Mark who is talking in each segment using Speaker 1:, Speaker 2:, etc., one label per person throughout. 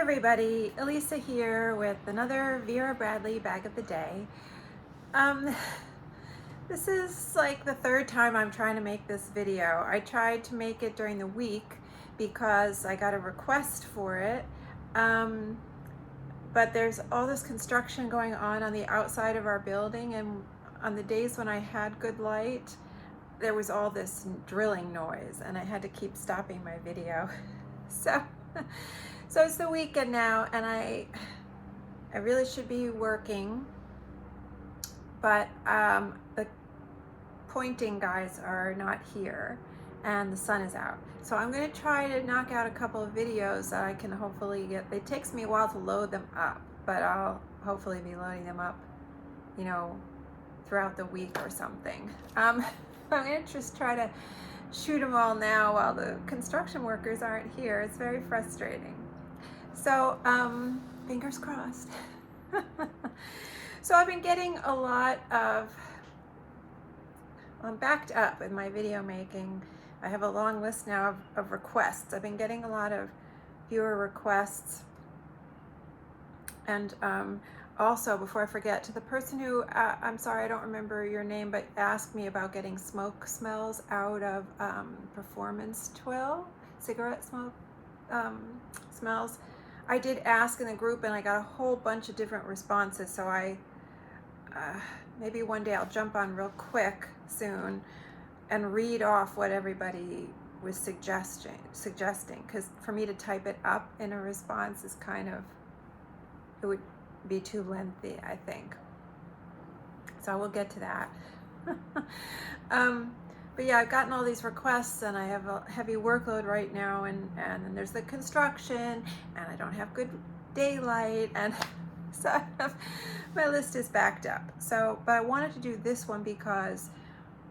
Speaker 1: everybody, Elisa here with another Vera Bradley bag of the day. This is like the third time I'm trying to make this video. I tried to make it during the week because I got a request for it, but there's all this construction going on the outside of our building, and on the days when I had good light, there was all this drilling noise and I had to keep stopping my video. So it's the weekend now, and I really should be working, but the pointing guys are not here and the sun is out. So I'm going to try to knock out a couple of videos that I can hopefully get. It takes me a while to load them up, but I'll hopefully be loading them up, you know, throughout the week or something. I'm going to just try to shoot them all now while the construction workers aren't here. It's very frustrating. So fingers crossed. So I've been getting a lot of, I'm backed up with my video making. I have a long list now of requests. I've been getting a lot of viewer requests. And also, before I forget, to the person who, I'm sorry, I don't remember your name, but asked me about getting smoke smells out of performance twill, cigarette smoke smells. I did ask in the group and I got a whole bunch of different responses, so I maybe one day I'll jump on real quick soon and read off what everybody was suggesting, because for me to type it up in a response is kind of, it would be too lengthy, I think. So we'll get to that. But yeah, I've gotten all these requests and I have a heavy workload right now, and then there's the construction and I don't have good daylight, and so my list is backed up. So, but I wanted to do this one because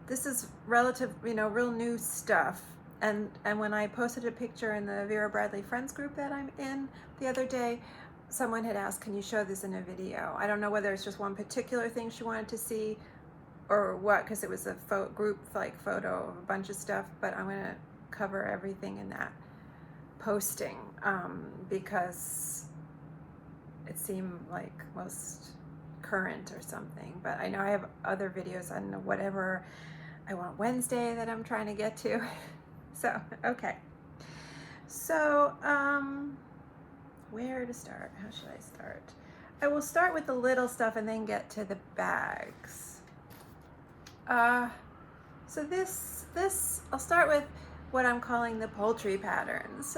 Speaker 1: this is relative, you know, real new stuff. And when I posted a picture in the Vera Bradley Friends group that I'm in the other day, someone had asked, can you show this in a video? I don't know whether it's just one particular thing she wanted to see or what, because it was a group like photo of a bunch of stuff, but I'm going to cover everything in that posting because it seemed like most current or something. But I know I have other videos on whatever I want Wednesday that I'm trying to get to. So, okay. So, where to start? How should I start? I will start with the little stuff and then get to the bags. So this I'll start with what I'm calling the poultry patterns.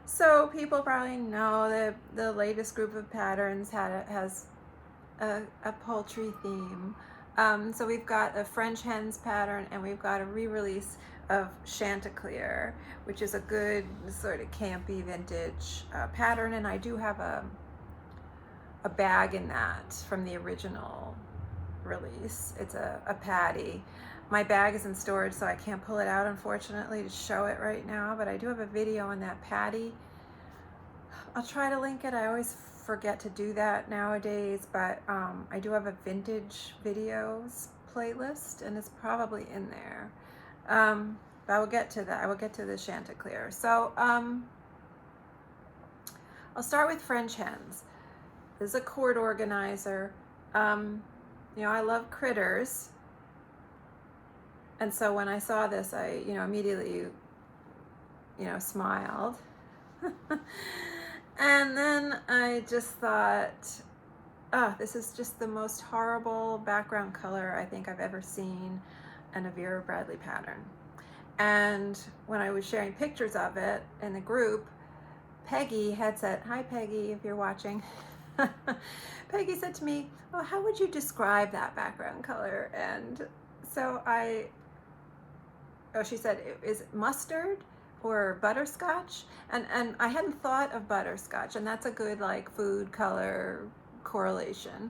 Speaker 1: So people probably know that the latest group of patterns has a poultry theme. So we've got a French Hens pattern, and we've got a re-release of Chanticleer, which is a good sort of campy vintage pattern, and I do have a bag in that from the original release. It's a patty. My bag is in storage, so I can't pull it out, unfortunately, to show it right now, but I do have a video on that patty. I'll try to link it. I always forget to do that nowadays, but I do have a vintage videos playlist, and it's probably in there. But I will get to that. I will get to the Chanticleer. So I'll start with French Hens. This is a cord organizer. You know, I love critters, and so when I saw this, I, you know, immediately, you know, smiled. And then I just thought, oh, this is just the most horrible background color I think I've ever seen in a Vera Bradley pattern. And when I was sharing pictures of it in the group, Peggy had said, hi Peggy, if you're watching. Peggy said to me, oh, how would you describe that background color? And so she said, is it mustard or butterscotch? And I hadn't thought of butterscotch, and that's a good like food color correlation.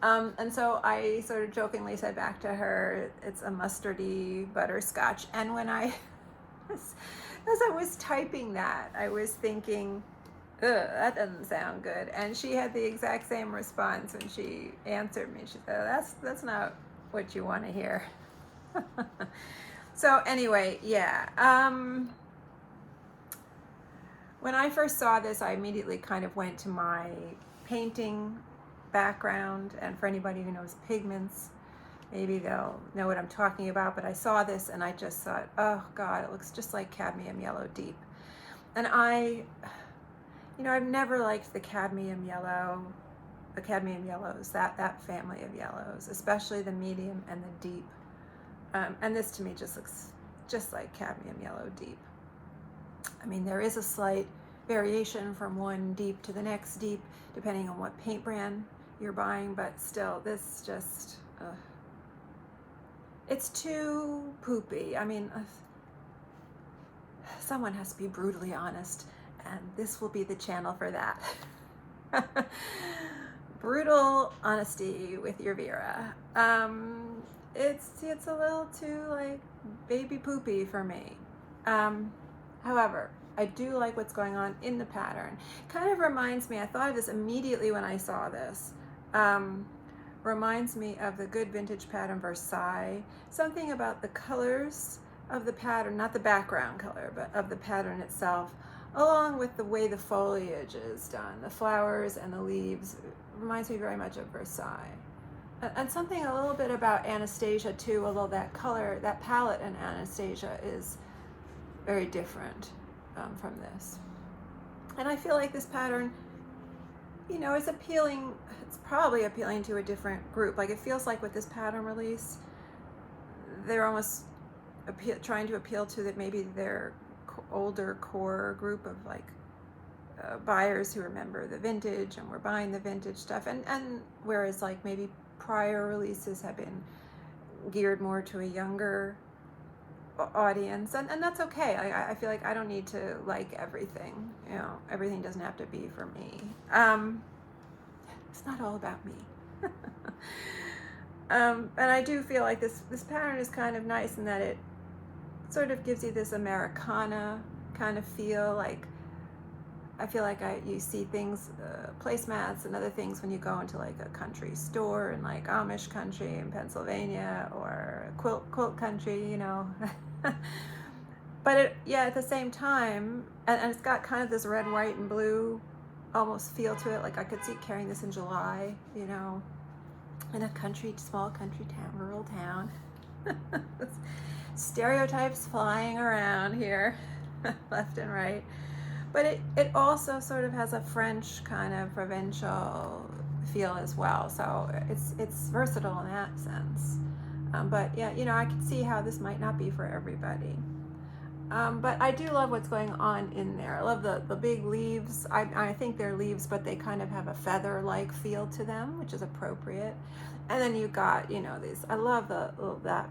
Speaker 1: And so I sort of jokingly said back to her, it's a mustardy butterscotch. And when as I was typing that, I was thinking, ugh, that doesn't sound good. And she had the exact same response when she answered me. She said, that's not what you want to hear. So anyway, yeah. When I first saw this, I immediately kind of went to my painting background, and for anybody who knows pigments, maybe they'll know what I'm talking about, but I saw this and I just thought, oh God, it looks just like cadmium yellow deep. And I've never liked the cadmium yellows, that family of yellows, especially the medium and the deep. And this to me just looks just like cadmium yellow deep. I mean, there is a slight variation from one deep to the next deep, depending on what paint brand you're buying, but still, this just, it's too poopy. I mean, someone has to be brutally honest, and this will be the channel for that. Brutal honesty with your Vera. It's a little too like baby poopy for me. However, I do like what's going on in the pattern. Kind of reminds me, I thought of this immediately when I saw this. Reminds me of the Good Vintage pattern Versailles. Something about the colors of the pattern, not the background color, but of the pattern itself, along with the way the foliage is done, the flowers and the leaves, reminds me very much of Versailles. And something a little bit about Anastasia too, although that color, that palette in Anastasia is very different from this. And I feel like this pattern, is appealing, it's probably appealing to a different group. Like it feels like with this pattern release, they're almost trying to appeal to that maybe their older core group of like buyers who remember the vintage and were buying the vintage stuff. And whereas like maybe prior releases have been geared more to a younger audience, and that's okay. I feel like I don't need to like everything. Everything doesn't have to be for me. It's not all about me. And I do feel like this pattern is kind of nice in that it sort of gives you this Americana kind of feel. Like I feel like you see things, placemats and other things when you go into like a country store in like Amish country in Pennsylvania or quilt country, But at the same time, and it's got kind of this red, white, and blue almost feel to it. Like I could see carrying this in July, in a small country town, rural town. Stereotypes flying around here, left and right. But it also sort of has a French kind of provincial feel as well. So it's versatile in that sense. But yeah, I could see how this might not be for everybody. But I do love what's going on in there. I love the big leaves. I think they're leaves, but they kind of have a feather-like feel to them, which is appropriate. And then you got, these. I love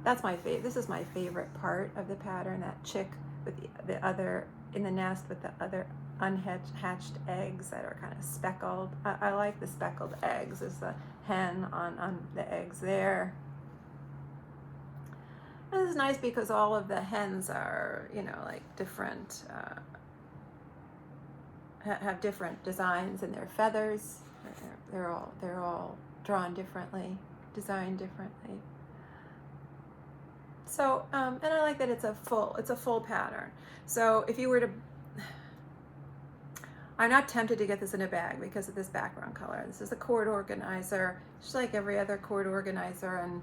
Speaker 1: that's my favorite. This is my favorite part of the pattern. That chick with the other in the nest with the other unhatched eggs that are kind of speckled. I like the speckled eggs. There's the hen on the eggs there. And this is nice because all of the hens are, like different, have different designs in their feathers. They're all drawn differently, designed differently. So, and I like that it's a full pattern. So if you were to, I'm not tempted to get this in a bag because of this background color. This is a cord organizer, just like every other cord organizer, and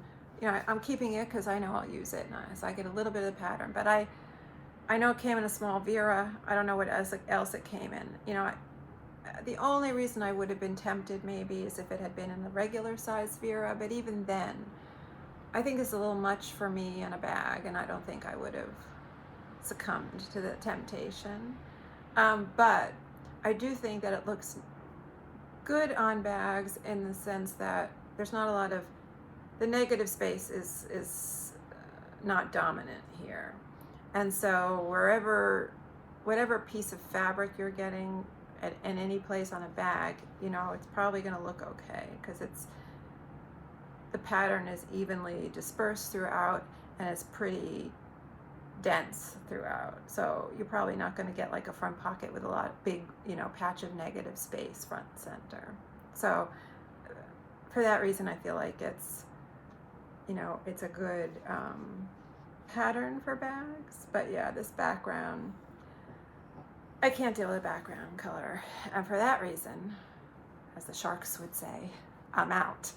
Speaker 1: I'm keeping it because I know I'll use it, so I get a little bit of the pattern. But I know it came in a small Vera. I don't know what else it came in. The only reason I would have been tempted maybe is if it had been in the regular size Vera, but even then, I think it's a little much for me in a bag, and I don't think I would have succumbed to the temptation. But I do think that it looks good on bags in the sense that there's not a lot of, the negative space is not dominant here. And so whatever piece of fabric you're getting in any place on a bag, it's probably going to look okay because the pattern is evenly dispersed throughout and it's pretty dense throughout. So you're probably not going to get like a front pocket with a big, patch of negative space front and center. So for that reason, I feel like it's a good pattern for bags. But yeah, this background I can't deal with background color, and for that reason, as the sharks would say, I'm out.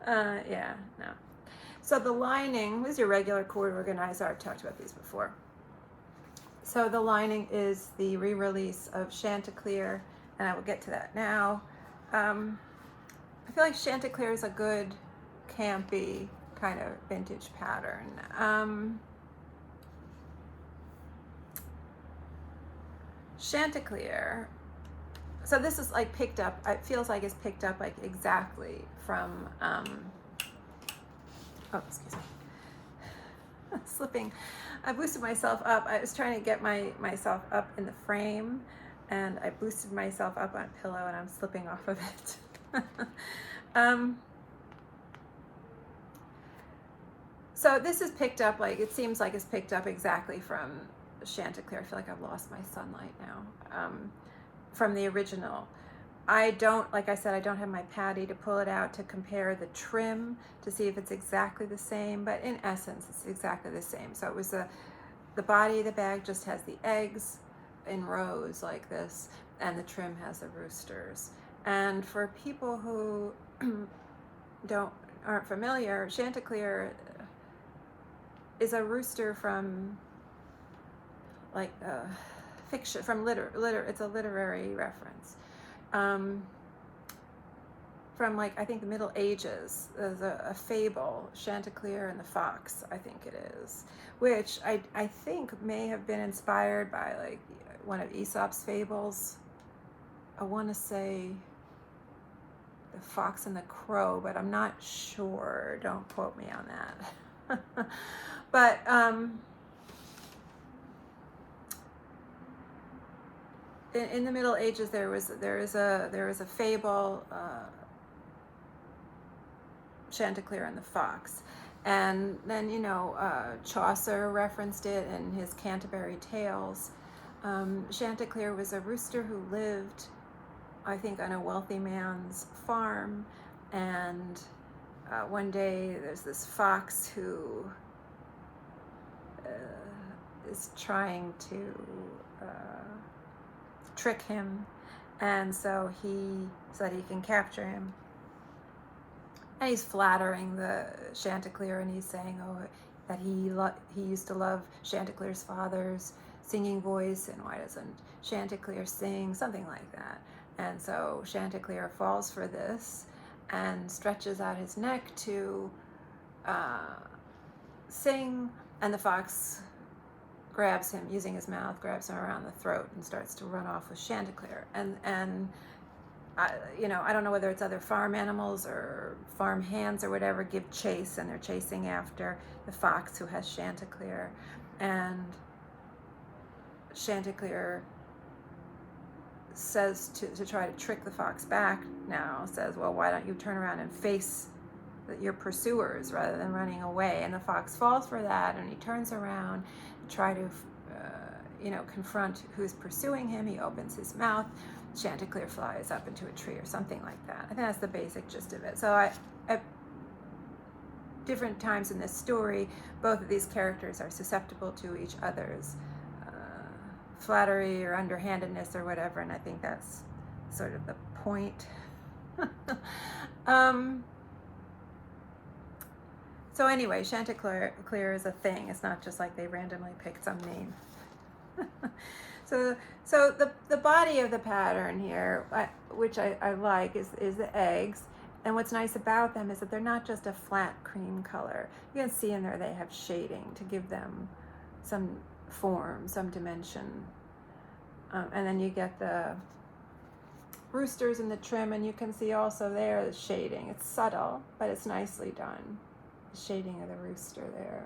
Speaker 1: Yeah, no. So the lining is your regular cord organizer. I've talked about these before. So the lining is the re-release of Chanticleer, and I will get to that now. I feel like Chanticleer is a good campy kind of vintage pattern. Chanticleer, so this is like picked up, it feels like it's picked up like exactly from, oh, excuse me, slipping. I boosted myself up. I was trying to get myself up in the frame, and I boosted myself up on a pillow, and I'm slipping off of it. So this is picked up, like, it seems like it's picked up exactly from Chanticleer. I feel like I've lost my sunlight now. From the original. I don't, like I said, I don't have my patty to pull it out to compare the trim to see if it's exactly the same, but in essence, it's exactly the same. So it was the body of the bag just has the eggs in rows like this, and the trim has the roosters. And for people who aren't familiar, Chanticleer is a rooster from like fiction, from it's a literary reference. From like, I think the Middle Ages, there's a fable, Chanticleer and the Fox, I think it is, which I think may have been inspired by like one of Aesop's fables. I want to say the Fox and the Crow, but I'm not sure. Don't quote me on that. But in the Middle Ages, there is a fable, Chanticleer and the Fox, and then Chaucer referenced it in his Canterbury Tales. Chanticleer was a rooster who lived, I think, on a wealthy man's farm, and one day there's this fox who is trying to trick him, and so that he can capture him. And he's flattering the Chanticleer, and he's saying, that he used to love Chanticleer's father's singing voice, and why doesn't Chanticleer sing, something like that. And so Chanticleer falls for this and stretches out his neck to sing, and the fox grabs him, using his mouth, grabs him around the throat and starts to run off with Chanticleer. And I don't know whether it's other farm animals or farm hands or whatever give chase, and they're chasing after the fox who has Chanticleer. And Chanticleer says to try to trick the fox back now, says, well, why don't you turn around and face your pursuers rather than running away? And the fox falls for that, and he turns around to try to confront who's pursuing him. He opens his mouth, Chanticleer flies up into a tree or something like that. I think that's the basic gist of it. So at different times in this story, both of these characters are susceptible to each other's flattery or underhandedness or whatever, and I think that's sort of the point. So anyway, Chanticleer is a thing. It's not just like they randomly picked some name. So the body of the pattern here, which I like, is the eggs. And what's nice about them is that they're not just a flat cream color. You can see in there they have shading to give them some form, some dimension. And then you get the roosters in the trim, and you can see also there the shading. It's subtle, but it's nicely done. The shading of the rooster there.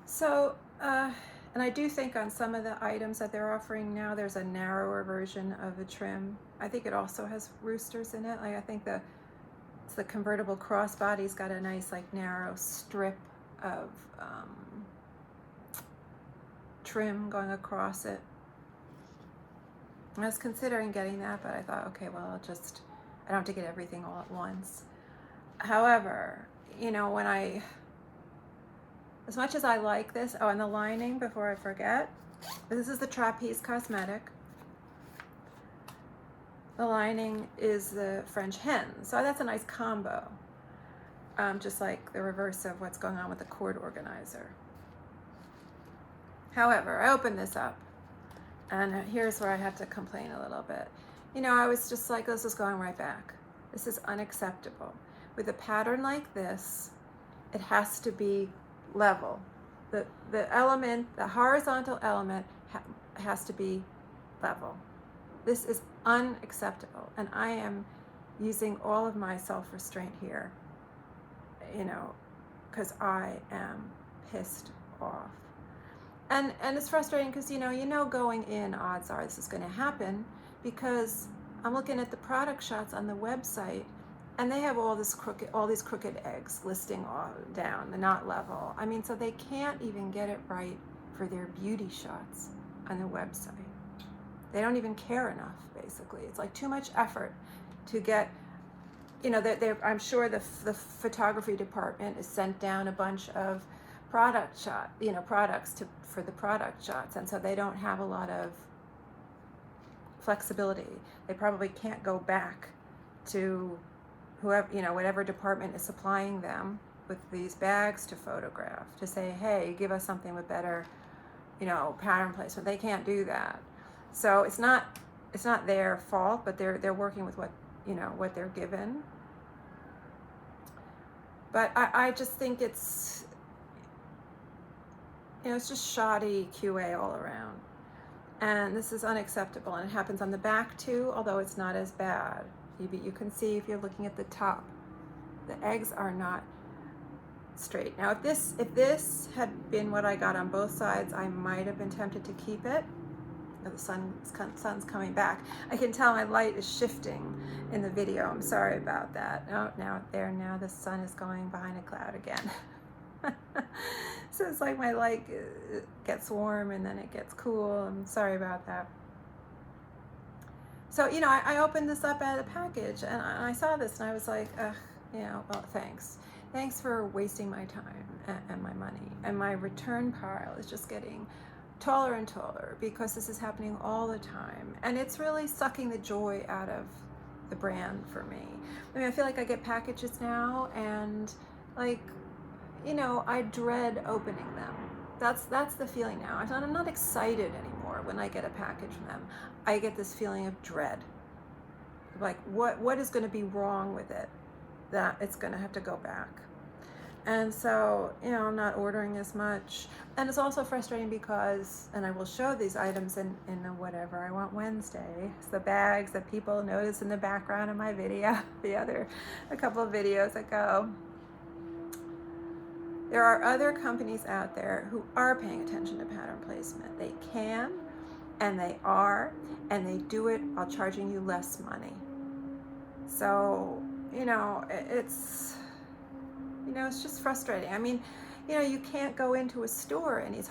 Speaker 1: So, and I do think on some of the items that they're offering now, there's a narrower version of a trim. I think it also has roosters in it. Like, I think it's the convertible crossbody's got a nice, like, narrow strip of trim going across it. I was considering getting that, but I thought, okay, well, I don't have to get everything all at once. However, when I As much as I like this, oh, and the lining, before I forget, this is the Trapeze Cosmetic. The lining is the French Hens, so that's a nice combo. Just like the reverse of what's going on with the cord organizer. However, I opened this up, and here's where I have to complain a little bit. You know, I was just like, this is going right back. This is unacceptable. With a pattern like this, it has to be level. The element, the horizontal element has to be level. This is unacceptable, and I am using all of my self-restraint here, you know, because I am pissed off. And it's frustrating because, you know, going in, odds are this is going to happen, because I'm looking at the product shots on the website, and they have all these crooked eggs listing all down. They're not level. I mean, so they can't even get it right for their beauty shots on the website. They don't even care enough, basically. It's like too much effort to get, you know, I'm sure the photography department is sent down a bunch of products for the product shots, and so they don't have a lot of flexibility. They probably can't go back to whoever, you know, whatever department is supplying them with these bags to photograph, to say, hey, give us something with better, you know, pattern placement. They can't do that. So it's not their fault, but they're working with what, you know, what they're given. But I just think it's, you know, it's just shoddy QA all around. And this is unacceptable, and it happens on the back too, although it's not as bad. You can see if you're looking at the top, the eggs are not straight. Now, if this had been what I got on both sides, I might have been tempted to keep it. Oh, the sun's coming back. I can tell my light is shifting in the video. I'm sorry about that. Oh, now the sun is going behind a cloud again. So it's like my light gets warm and then it gets cool. I'm sorry about that. So, you know, I opened this up out of the package, and I saw this, and I was like, ugh, you know, well, thanks. Thanks for wasting my time and my money. And my return pile is just getting taller and taller because this is happening all the time. And it's really sucking the joy out of the brand for me. I mean, I feel like I get packages now, and like, you know, I dread opening them. That's the feeling now. I'm not excited anymore when I get a package from them. I get this feeling of dread. Like, what is going to be wrong with it that it's going to have to go back? And so, you know, I'm not ordering as much. And it's also frustrating because, and I will show these items in the Whatever I Want Wednesday. It's the bags that people notice in the background of my video, a couple of videos ago. There are other companies out there who are paying attention to pattern placement. They can, and they are, and they do it while charging you less money. So, you know, it's just frustrating. I mean, you know, you can't go into a store, and it's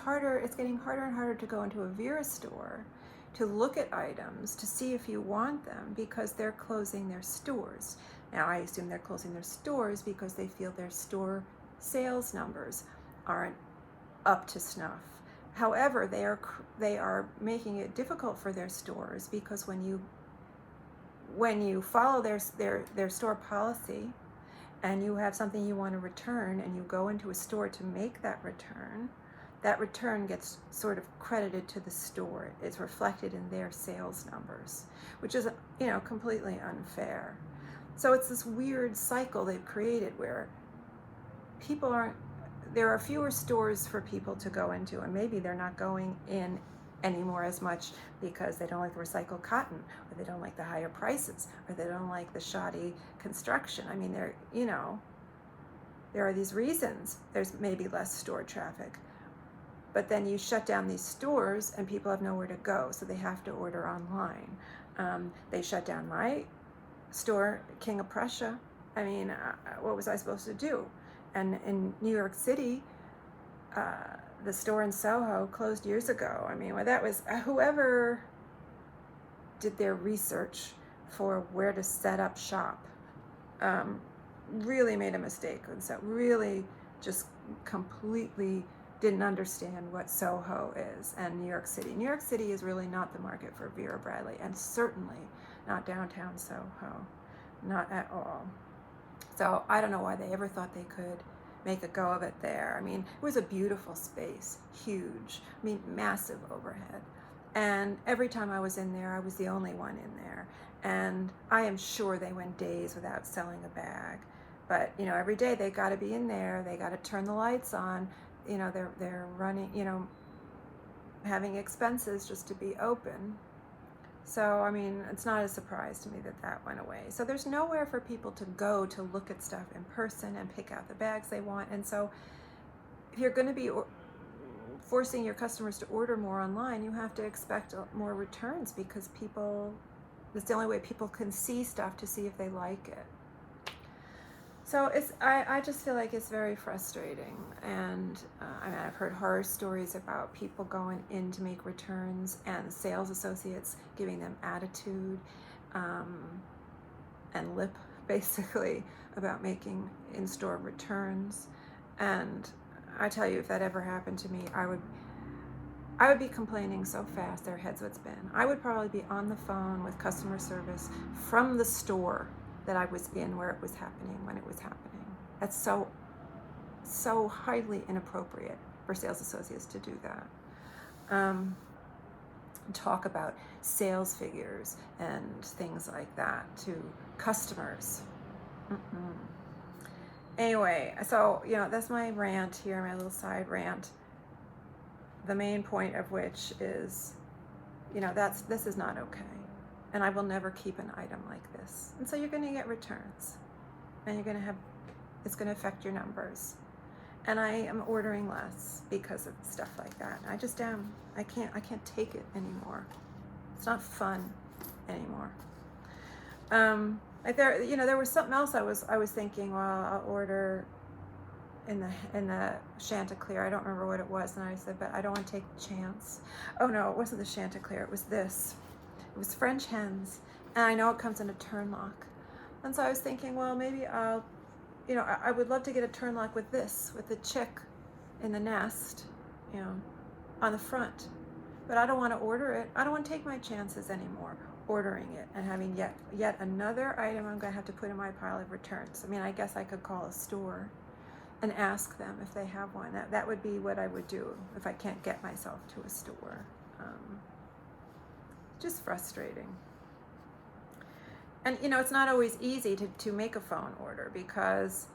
Speaker 1: getting harder and harder to go into a Vera store to look at items to see if you want them, because they're closing their stores. Now, I assume they're closing their stores because they feel their store sales numbers aren't up to snuff. However, they are making it difficult for their stores, because when you follow their store policy and you have something you want to return and you go into a store to make that return gets sort of credited to the store. It's reflected in their sales numbers, which is, you know, completely unfair. So it's this weird cycle they've created where there are fewer stores for people to go into, and maybe they're not going in anymore as much because they don't like the recycled cotton, or they don't like the higher prices, or they don't like the shoddy construction. I mean, there are these reasons. There's maybe less store traffic, but then you shut down these stores and people have nowhere to go, so they have to order online. They shut down my store, King of Prussia. I mean, what was I supposed to do? And in New York City, the store in Soho closed years ago. I mean, well, that was whoever did their research for where to set up shop really made a mistake. And so really just completely didn't understand what Soho is and New York City. New York City is really not the market for Vera Bradley, and certainly not downtown Soho, not at all. So I don't know why they ever thought they could make a go of it there. I mean, it was a beautiful space, huge, I mean, massive overhead. And every time I was in there, I was the only one in there. And I am sure they went days without selling a bag. But, you know, every day they got to be in there, they got to turn the lights on, you know, they're running, you know, having expenses just to be open. So, I mean, it's not a surprise to me that that went away. So there's nowhere for people to go to look at stuff in person and pick out the bags they want. And so if you're going to be forcing your customers to order more online, you have to expect more returns, because people, that's the only way people can see stuff, to see if they like it. So I just feel like it's very frustrating. And I mean, I've heard horror stories about people going in to make returns and sales associates giving them attitude and lip, basically, about making in-store returns. And I tell you, if that ever happened to me, I would be complaining so fast their heads would spin. I would probably be on the phone with customer service from the store that I was in where it was happening, when it was happening. That's so highly inappropriate for sales associates to do that. Talk about sales figures and things like that to customers. Anyway, so, you know, that's my rant here, my little side rant. The main point of which is, you know, this is not okay. And I will never keep an item like this. And so you're going to get returns, and it's going to affect your numbers. And I am ordering less because of stuff like that. I just am. I can't take it anymore. It's not fun anymore. Like there was something else I was thinking, well, I'll order in the Chanticleer. I don't remember what it was, and I said, but I don't want to take the chance. Oh no, it wasn't the Chanticleer. It was this. It was French Hens, and I know it comes in a turn lock. And so I was thinking, well, maybe I'll, you know, I would love to get a turn lock with this, with the chick in the nest, you know, on the front. But I don't want to order it. I don't want to take my chances anymore ordering it and having yet another item I'm going to have to put in my pile of returns. I mean, I guess I could call a store and ask them if they have one. That would be what I would do if I can't get myself to a store. Just frustrating. And, you know, it's not always easy to make a phone order, because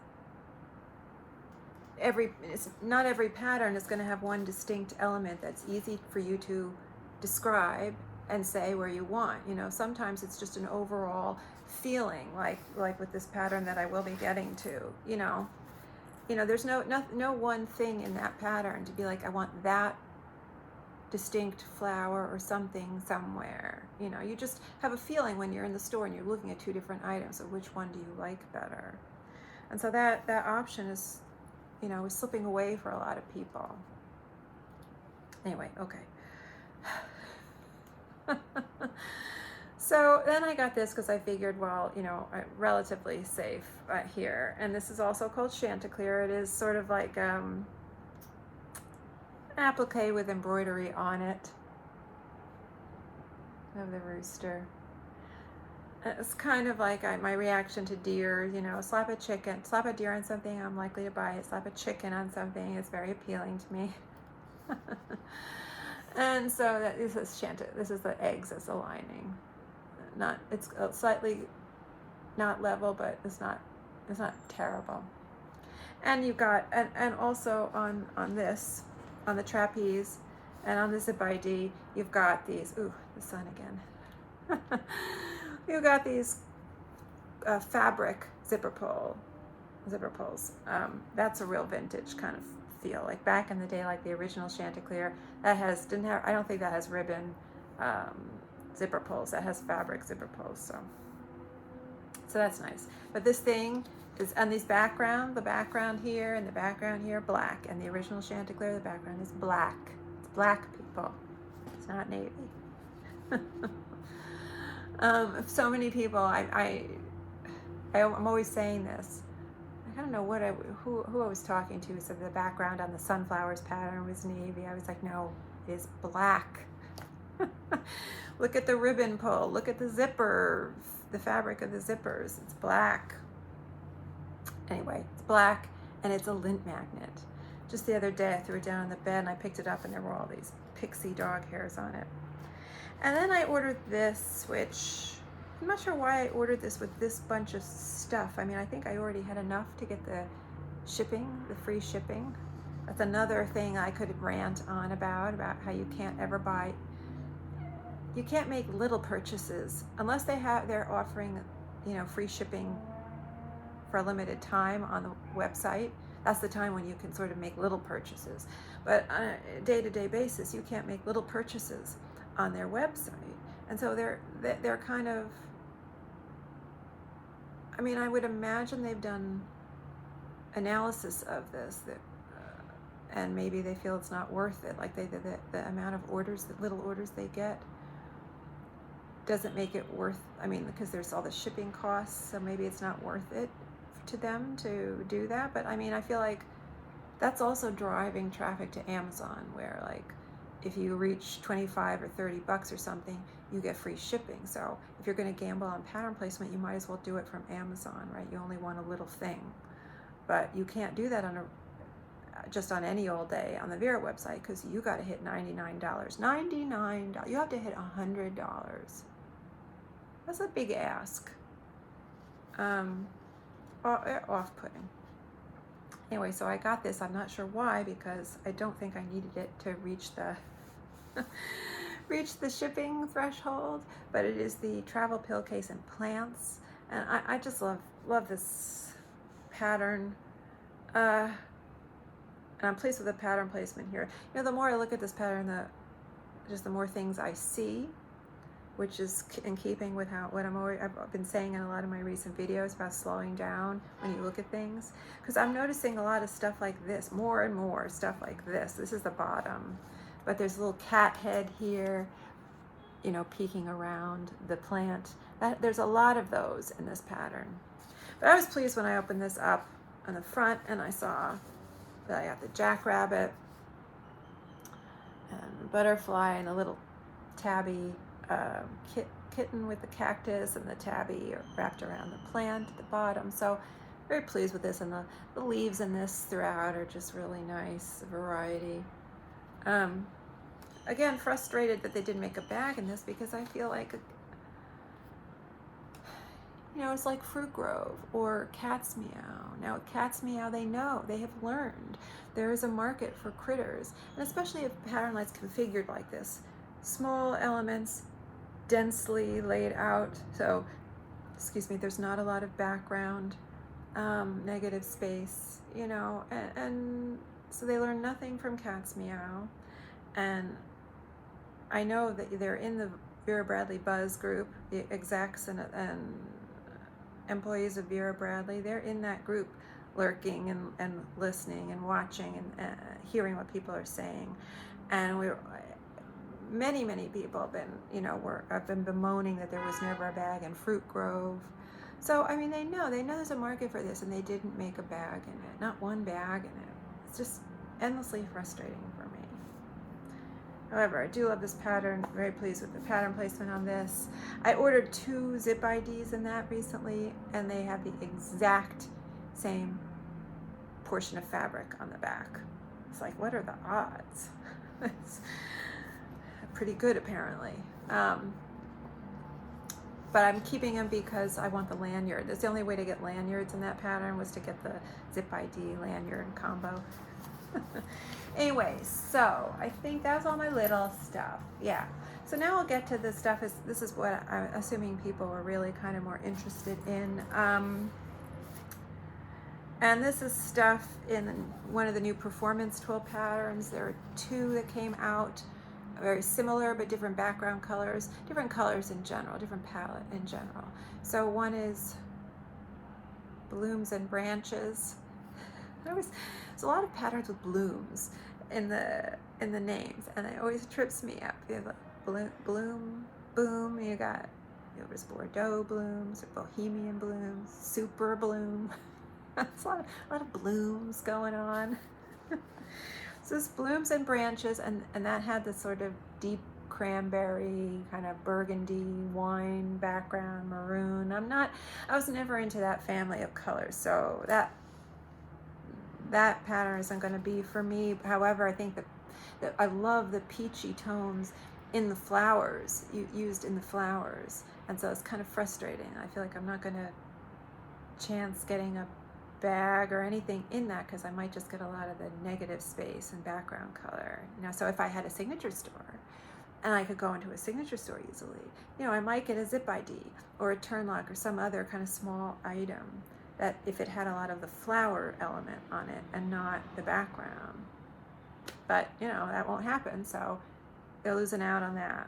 Speaker 1: not every pattern is going to have one distinct element that's easy for you to describe and say where you want. You know, sometimes it's just an overall feeling, like with this pattern that I will be getting to. You know, there's no one thing in that pattern to be like, I want that distinct flower or something somewhere. You know, you just have a feeling when you're in the store and you're looking at two different items, so which one do you like better? And so that option is, you know, is slipping away for a lot of people. Anyway, okay. So then I got this because I figured, well, you know, relatively safe here. And this is also called Chanticleer. It is sort of like applique with embroidery on it of the rooster. It's kind of like my reaction to deer. You know, slap a deer on something, I'm likely to buy it. Slap a chicken on something, it's very appealing to me. And so this is the eggs as the lining. It's slightly not level, but it's not terrible. And you've got and also on this, on the trapeze and on the zip ID, you've got these, ooh, the sun again. You've got these fabric zipper pulls. That's a real vintage kind of feel, like back in the day, like the original Chanticleer. I don't think that has ribbon zipper pulls. That has fabric zipper pulls. So that's nice. But this thing is, and the background here and the background here, black. And the original Chanticleer, the background is black. It's black, people. It's not navy. So many people, I'm always saying this. don't know who I was talking to said the background on the sunflowers pattern was navy. I was like, no, it is black. Look at the ribbon pull. Look at the zipper, the fabric of the zippers. It's black. Anyway, it's black and it's a lint magnet. Just the other day I threw it down on the bed and I picked it up and there were all these pixie dog hairs on it. And then I ordered this, which I'm not sure why I ordered this with this bunch of stuff. I mean, I think I already had enough to get the shipping, the free shipping. That's another thing I could rant on about how you can't ever buy, you can't make little purchases unless they're offering, you know, free shipping for a limited time on the website. That's the time when you can sort of make little purchases. But on a day-to-day basis, you can't make little purchases on their website. And so they're kind of, I mean, I would imagine they've done analysis of this, and maybe they feel it's not worth it. Like the amount of orders, the little orders they get, doesn't make it worth, I mean, because there's all the shipping costs, so maybe it's not worth it to them to do that. But I mean, I feel like that's also driving traffic to Amazon, where like if you reach 25 or 30 bucks or something, you get free shipping. So if you're going to gamble on pattern placement, you might as well do it from Amazon, right? You only want a little thing, but you can't do that on just on any old day on the Vera website, because you got to hit $99. $99. You have to hit $100. That's a big ask. Off-putting. Anyway, so I got this. I'm not sure why, because I don't think I needed it to reach the reach the shipping threshold, but it is the travel pillowcase in plants, and I just love this pattern, and I'm pleased with the pattern placement here. You know, the more I look at this pattern, the more things I see, which is in keeping with I've been saying in a lot of my recent videos about slowing down when you look at things. Because I'm noticing a lot of stuff like this, more and more stuff like this. This is the bottom, but there's a little cat head here, you know, peeking around the plant. There's a lot of those in this pattern. But I was pleased when I opened this up on the front and I saw that I got the jackrabbit and the butterfly and a little tabby kitten with the cactus, and the tabby wrapped around the plant at the bottom. So very pleased with this, and the leaves in this throughout are just really nice variety. Again, frustrated that they didn't make a bag in this, because I feel like, you know, it's like Fruit Grove or Cat's Meow. Now Cat's Meow, they have learned there is a market for critters, and especially if pattern light's configured like this. Small elements, densely laid out, so excuse me, there's not a lot of background, negative space, you know, and so they learn nothing from Cat's Meow. And I know that they're in the Vera Bradley Buzz group, the execs and employees of Vera Bradley. They're in that group, lurking and listening and watching and hearing what people are saying. And many people have been, you know, have been bemoaning that there was never a bag in Fruit Grove. So I mean, they know there's a market for this, and they didn't make a bag in it, not one bag in it. It's just endlessly frustrating for me. However, I do love this pattern. Very pleased with the pattern placement on this. I ordered 2 zip IDs in that recently, and they have the exact same portion of fabric on the back. It's like, what are the odds? It's pretty good, apparently. But I'm keeping them because I want the lanyard. That's the only way to get lanyards in that pattern, was to get the zip ID lanyard combo. Anyway, so I think that's all my little stuff. Yeah. So now I'll get to the stuff. This is what I'm assuming people are really kind of more interested in. And this is stuff in one of the new performance twill patterns. There are 2 that came out, very similar but different background colors, different colors in general, different palette in general. So one is blooms and branches. There's a lot of patterns with blooms in the names, and it always trips me up. You have a bloom, boom. There's Bordeaux blooms, or Bohemian blooms, super bloom. It's a lot of blooms going on. So this blooms and branches, and that had this sort of deep cranberry, kind of burgundy wine background, maroon. I was never into that family of colors, so that pattern isn't going to be for me. However, I think that I love the peachy tones in the flowers, used in the flowers, and so it's kind of frustrating. I feel like I'm not going to chance getting a bag or anything in that because I might just get a lot of the negative space and background color. So if I had a signature store and I could go into a signature store easily, I might get a zip ID or a turn lock or some other kind of small item that if it had a lot of the flower element on it and not the background. But that won't happen, so they're losing out on that.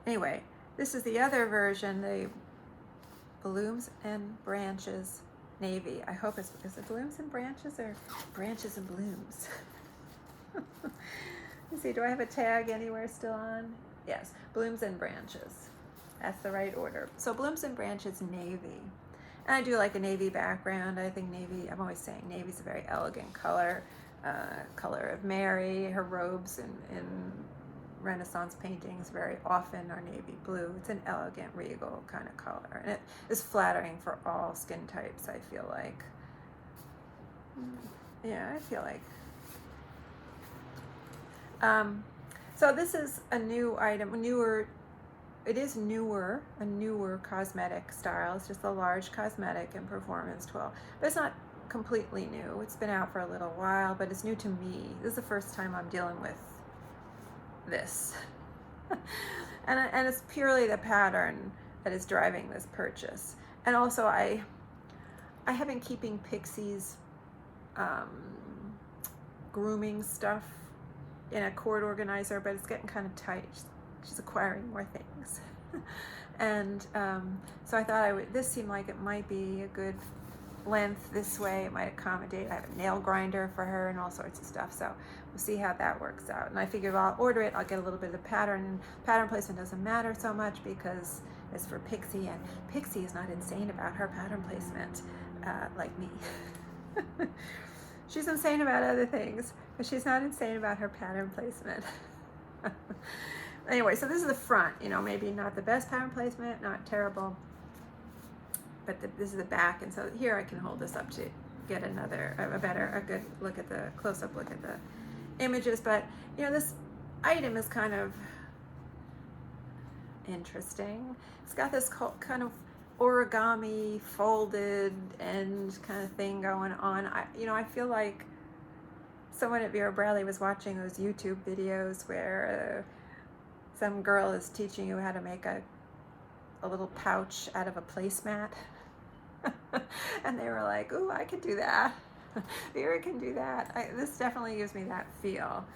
Speaker 1: Anyway, this is the other version, the Blooms and Branches Navy. I hope is it Blooms and Branches or Branches and Blooms? Let's see, do I have a tag anywhere still on? Yes, Blooms and Branches. That's the right order. So Blooms and Branches Navy. And I do like a navy background. I think navy, I'm always saying navy's a very elegant color. Color of Mary, her robes in Renaissance paintings very often are navy blue. It's an elegant, regal kind of color, and it is flattering for all skin types, I feel like. Yeah, I feel like. So this is a new item, it is newer, a newer cosmetic style. It's just the Large Cosmetic and Performance Twill, but it's not completely new. It's been out for a little while, but it's new to me. This is the first time I'm dealing with this. and it's purely the pattern that is driving this purchase. And also I have been keeping Pixie's grooming stuff in a cord organizer, but it's getting kind of tight. She's acquiring more things. And so I thought this seemed like it might be a good length this way. It might accommodate. I have a nail grinder for her and all sorts of stuff, so we'll see how that works out. And I figured, well, I'll order it, I'll get a little bit of the pattern, and pattern placement doesn't matter so much because it's for Pixie, and Pixie is not insane about her pattern placement like me. She's insane about other things, but she's not insane about her pattern placement. Anyway, so this is the front, maybe not the best pattern placement, not terrible, but this is the back, and so here I can hold this up to get a good look at the close-up look at the images. But this item is kind of interesting. It's got this kind of origami folded end kind of thing going on. I feel like someone at Vera Bradley was watching those YouTube videos where some girl is teaching you how to make a little pouch out of a placemat. And they were like, ooh, I could do that. Vera can do that. This definitely gives me that feel.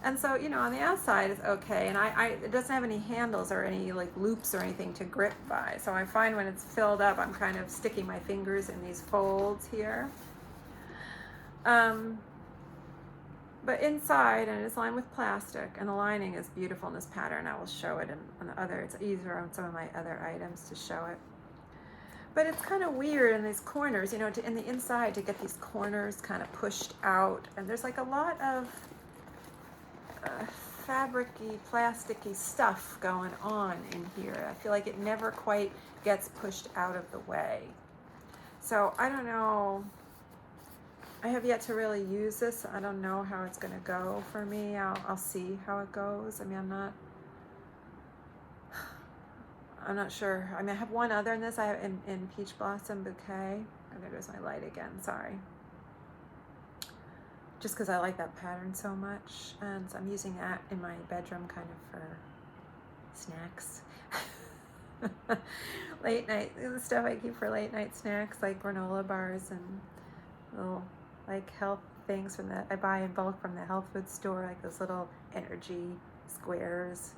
Speaker 1: And so, on the outside it's okay, and it doesn't have any handles or any like loops or anything to grip by. So I find when it's filled up, I'm kind of sticking my fingers in these folds here. But inside, and it's lined with plastic, and the lining is beautiful in this pattern. I will show it on the other, it's easier on some of my other items to show it. But it's kind of weird in these corners, in the inside to get these corners kind of pushed out. And there's like a lot of fabric-y, plasticky stuff going on in here. I feel like it never quite gets pushed out of the way. So I don't know. I have yet to really use this. I don't know how it's going to go for me. I'll see how it goes. I mean, I'm not sure. I mean, I have one other in this. I have in Peach Blossom Bouquet. Oh, there goes my light again. Sorry. Just because I like that pattern so much. And so I'm using that in my bedroom kind of for snacks. Late night, the stuff I keep for late night snacks, like granola bars and little like health things I buy in bulk from the health food store, like those little energy squares,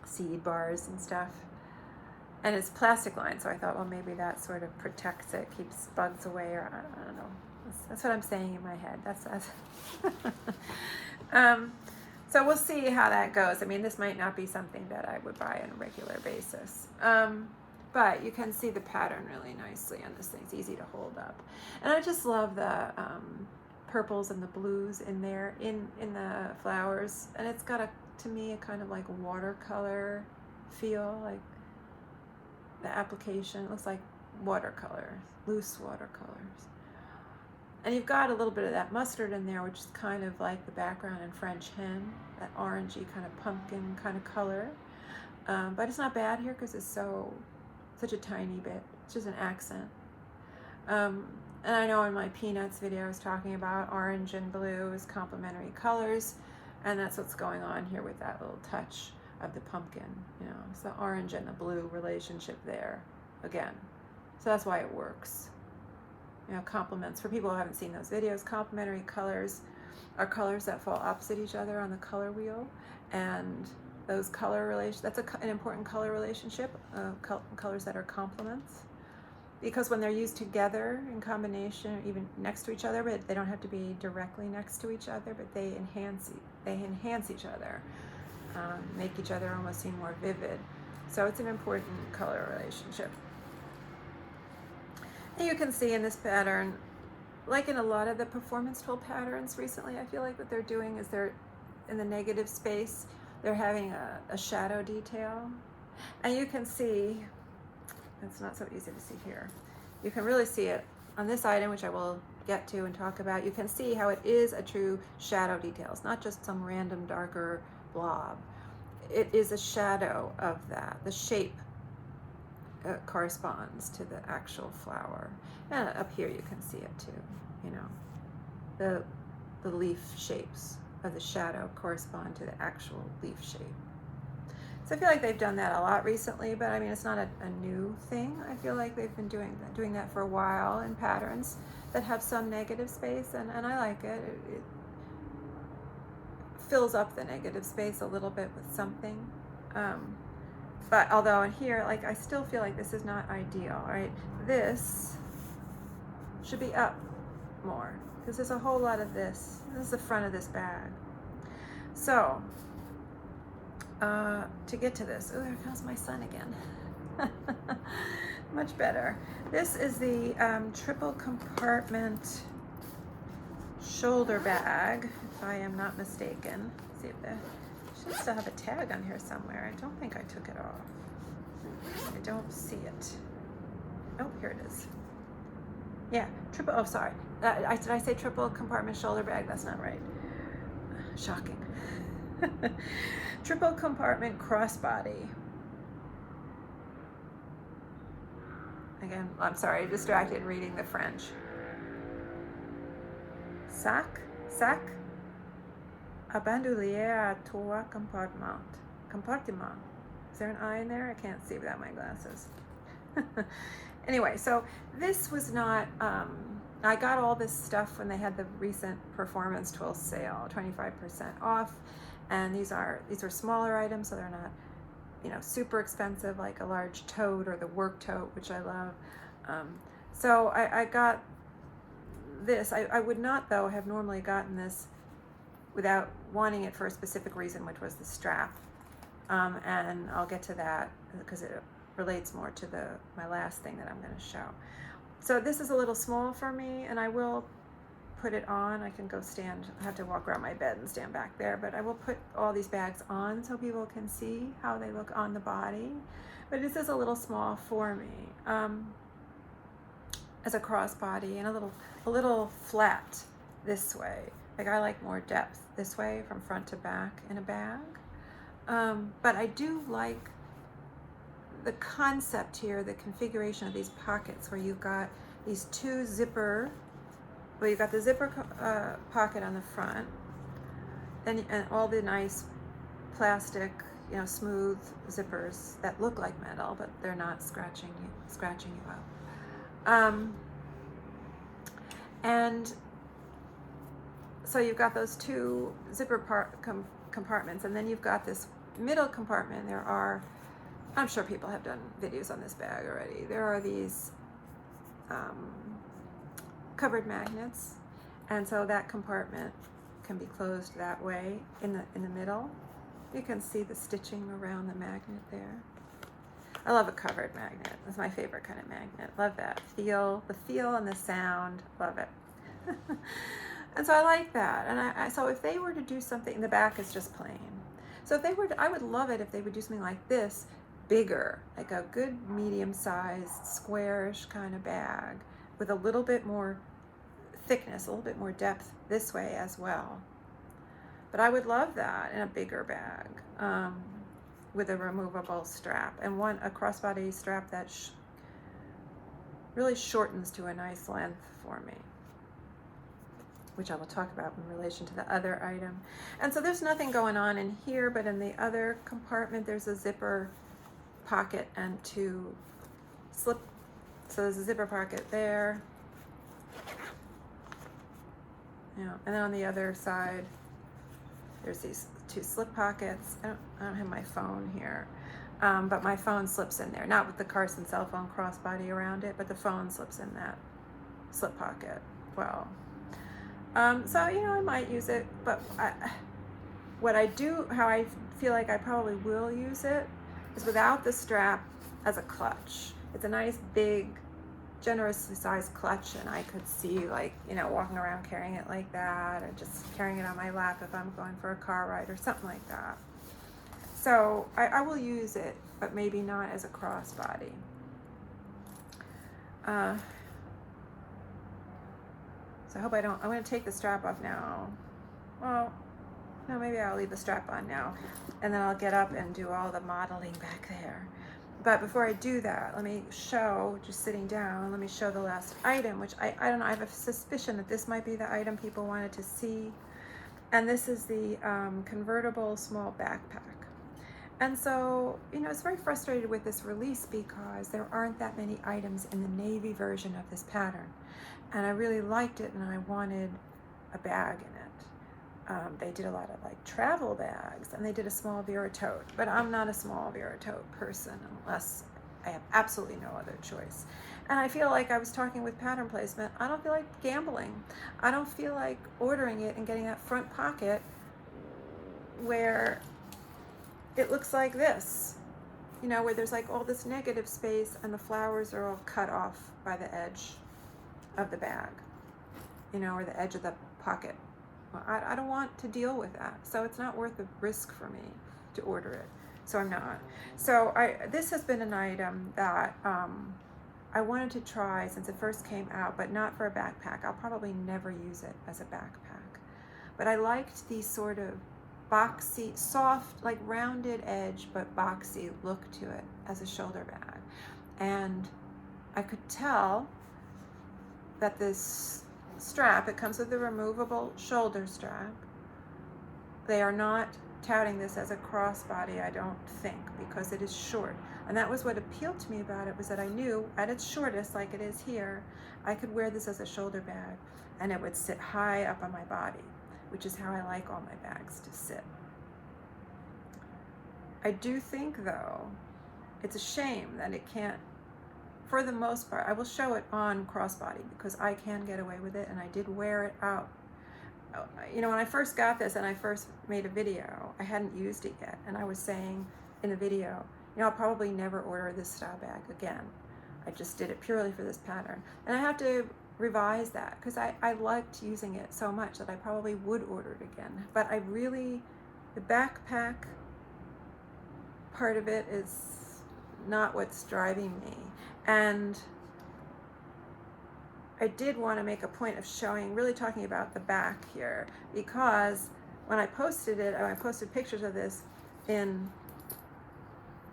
Speaker 1: seed bars and stuff. And it's plastic lined, so I thought, well, maybe that sort of protects it, keeps bugs away, or I don't know. That's what I'm saying in my head. That's so we'll see how that goes. I mean, this might not be something that I would buy on a regular basis. but you can see the pattern really nicely on this thing. It's easy to hold up. And I just love the purples and the blues in there, in the flowers. And it's got, to me, a kind of like watercolor feel, like the application. It looks like watercolors, loose watercolors. And you've got a little bit of that mustard in there, which is kind of like the background in French Hen, that orangey kind of pumpkin kind of color. But it's not bad here because it's such a tiny bit. It's just an accent. And I know in my Peanuts video I was talking about orange and blue as complementary colors, and that's what's going on here with that little touch of the pumpkin. You know, it's the orange and the blue relationship there again. So that's why it works. You know, complements. For people who haven't seen those videos, complementary colors are colors that fall opposite each other on the color wheel, and those color relations, that's an important color relationship, colors that are complements, because when they're used together in combination, even next to each other, but they don't have to be directly next to each other, but they enhance each other, make each other almost seem more vivid. So it's an important color relationship. And you can see in this pattern, like in a lot of the performance tool patterns recently, I feel like what they're doing is they're in the negative space, they're having a shadow detail. And you can see, it's not so easy to see here. You can really see it on this item, which I will get to and talk about. You can see how it is a true shadow detail. It's not just some random darker blob. It is a shadow of that. The shape corresponds to the actual flower. And up here you can see it too, you know. The leaf shapes of the shadow correspond to the actual leaf shape. So I feel like they've done that a lot recently, but I mean, it's not a new thing. I feel like they've been doing that for a while in patterns that have some negative space, and I like it. It fills up the negative space a little bit with something. But although in here, like, I still feel like this is not ideal, right? This should be up more, because there's a whole lot of this. This is the front of this bag. So, to get to this, oh, there comes my son again. Much better. This is the triple compartment shoulder bag, if I am not mistaken. Let's see if the should still have a tag on here somewhere. I don't think I took it off. I don't see it. Oh, here it is. Yeah, triple, oh, sorry. Did I say triple compartment shoulder bag? That's not right. Shocking. Triple compartment crossbody. Again, I'm sorry, I'm distracted reading the French. Sac, a bandoulière à trois compartiment. Is there an I in there? I can't see without my glasses. Anyway, so this was not, I got all this stuff when they had the recent performance twill sale, 25% off, and these are smaller items, so they're not, you know, super expensive like a large tote or the work tote, which I love. So I got this. I would not, though, have normally gotten this without wanting it for a specific reason, which was the strap. And I'll get to that because it relates more to my last thing that I'm going to show. So this is a little small for me, and I will put it on. I can go stand, I have to walk around my bed and stand back there, but I will put all these bags on so people can see how they look on the body. But this is a little small for me as a crossbody, and a little flat this way. Like, I like more depth this way from front to back in a bag. But I do like the concept here, the configuration of these pockets where you've got these two zipper, well, you've got the zipper pocket on the front, and all the nice plastic, you know, smooth zippers that look like metal, but they're not scratching you up. And so you've got those two zipper compartments, and then you've got this middle compartment. There are, I'm sure people have done videos on this bag already. There are these covered magnets, and so that compartment can be closed that way in the middle. You can see the stitching around the magnet there. I love a covered magnet. It's my favorite kind of magnet. Love that feel, the feel and the sound. Love it. And so I like that. And so if they were to do something, the back is just plain. So if they were, I would love it if they would do something like this, bigger, like a good medium-sized, squarish kind of bag with a little bit more thickness, a little bit more depth this way as well. But I would love that in a bigger bag with a removable strap, and a crossbody strap that really shortens to a nice length for me, which I will talk about in relation to the other item. And so there's nothing going on in here, but in the other compartment there's a zipper pocket and 2 slip. So there's a zipper pocket there. Yeah, and then on the other side there's these 2 slip pockets. I don't have my phone here, but my phone slips in there, not with the Carson cell phone crossbody around it, but the phone slips in that slip pocket. Well, so you know, I might use it, but how I feel like I probably will use it is without the strap as a clutch. It's a nice big, generously sized clutch, and I could see, like, you know, walking around carrying it like that, or just carrying it on my lap if I'm going for a car ride or something like that. So I will use it, but maybe not as a crossbody. So I hope I'm going to take the strap off now. Well, no, maybe I'll leave the strap on now, and then I'll get up and do all the modeling back there. But before I do that, let me show, just sitting down, let me show the last item, which I don't know, I have a suspicion that this might be the item people wanted to see. And this is the convertible small backpack. And so, you know, it's very frustrated with this release because there aren't that many items in the navy version of this pattern. And I really liked it, and I wanted a bag in it. They did a lot of like travel bags, and they did a small Vera tote, but I'm not a small Vera tote person unless I have absolutely no other choice. And I feel like I was talking with pattern placement, I don't feel like gambling. I don't feel like ordering it and getting that front pocket where it looks like this, you know, where there's like all this negative space and the flowers are all cut off by the edge of the bag, you know, or the edge of the pocket. I don't want to deal with that, so it's not worth the risk for me to order it, so I'm not. So this has been an item that I wanted to try since it first came out, but not for a backpack. I'll probably never use it as a backpack, but I liked the sort of boxy, soft, like rounded edge, but boxy look to it as a shoulder bag. And I could tell that this strap, it comes with a removable shoulder strap. They are not touting this as a crossbody, I don't think, because it is short. And that was what appealed to me about it, was that I knew at its shortest, like it is here, I could wear this as a shoulder bag and it would sit high up on my body, which is how I like all my bags to sit. I do think, though, it's a shame that it can't, for the most part, I will show it on crossbody because I can get away with it, and I did wear it out. You know, when I first got this and I first made a video, I hadn't used it yet, and I was saying in the video, you know, I'll probably never order this style bag again. I just did it purely for this pattern. And I have to revise that because I liked using it so much that I probably would order it again. But I really, the backpack part of it is not what's driving me. And I did want to make a point of showing, really talking about the back here, because when I posted it, I posted pictures of this in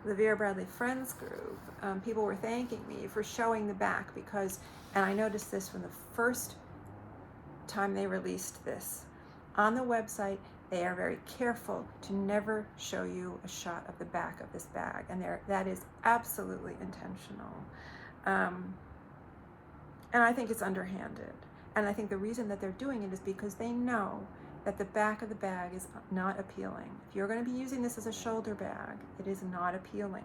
Speaker 1: the Vera Bradley Friends group, people were thanking me for showing the back because, and I noticed this from the first time they released this, on the website, they are very careful to never show you a shot of the back of this bag, and that is absolutely intentional. And I think it's underhanded. And I think the reason that they're doing it is because they know that the back of the bag is not appealing. If you're going to be using this as a shoulder bag, it is not appealing.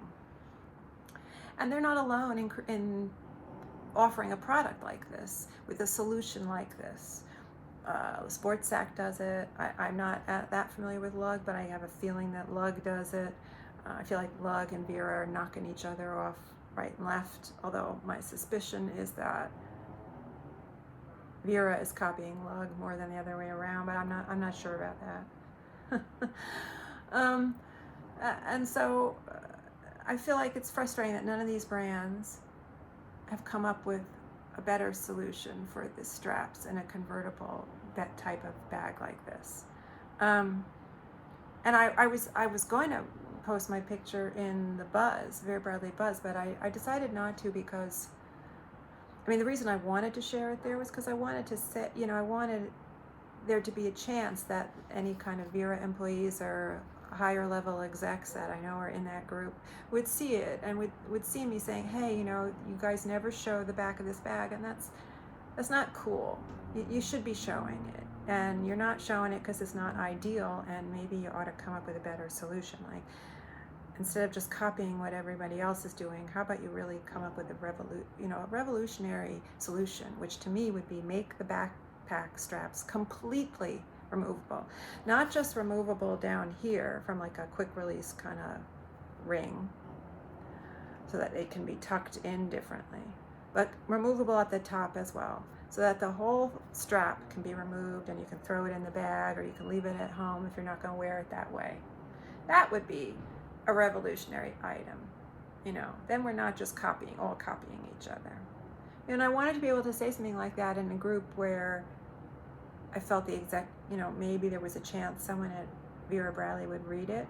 Speaker 1: And they're not alone in offering a product like this, with a solution like this. Sports Sack does it. I'm not that familiar with Lug, but I have a feeling that Lug does it. I feel like Lug and Vera are knocking each other off right and left, although my suspicion is that Vera is copying Lug more than the other way around, but I'm not sure about that. And so I feel like it's frustrating that none of these brands have come up with a better solution for the straps in a convertible type of bag like this. And I was going to post my picture in the Buzz, Vera Bradley Buzz, but I decided not to because, I mean, the reason I wanted to share it there was because I wanted to say, you know, I wanted there to be a chance that any kind of Vera employees or higher level execs that I know are in that group would see it and would see me saying, hey, you know, you guys never show the back of this bag, and that's not cool. You should be showing it, and you're not showing it because it's not ideal, and maybe you ought to come up with a better solution. Like, instead of just copying what everybody else is doing, how about you really come up with a revolutionary solution, which to me would be make the backpack straps completely removable. Not just removable down here from like a quick release kind of ring so that it can be tucked in differently, but removable at the top as well, so that the whole strap can be removed and you can throw it in the bag or you can leave it at home if you're not going to wear it that way. That would be a revolutionary item. You know, then we're not just copying each other. And I wanted to be able to say something like that in a group where I felt the exact, you know, maybe there was a chance someone at Vera Bradley would read it.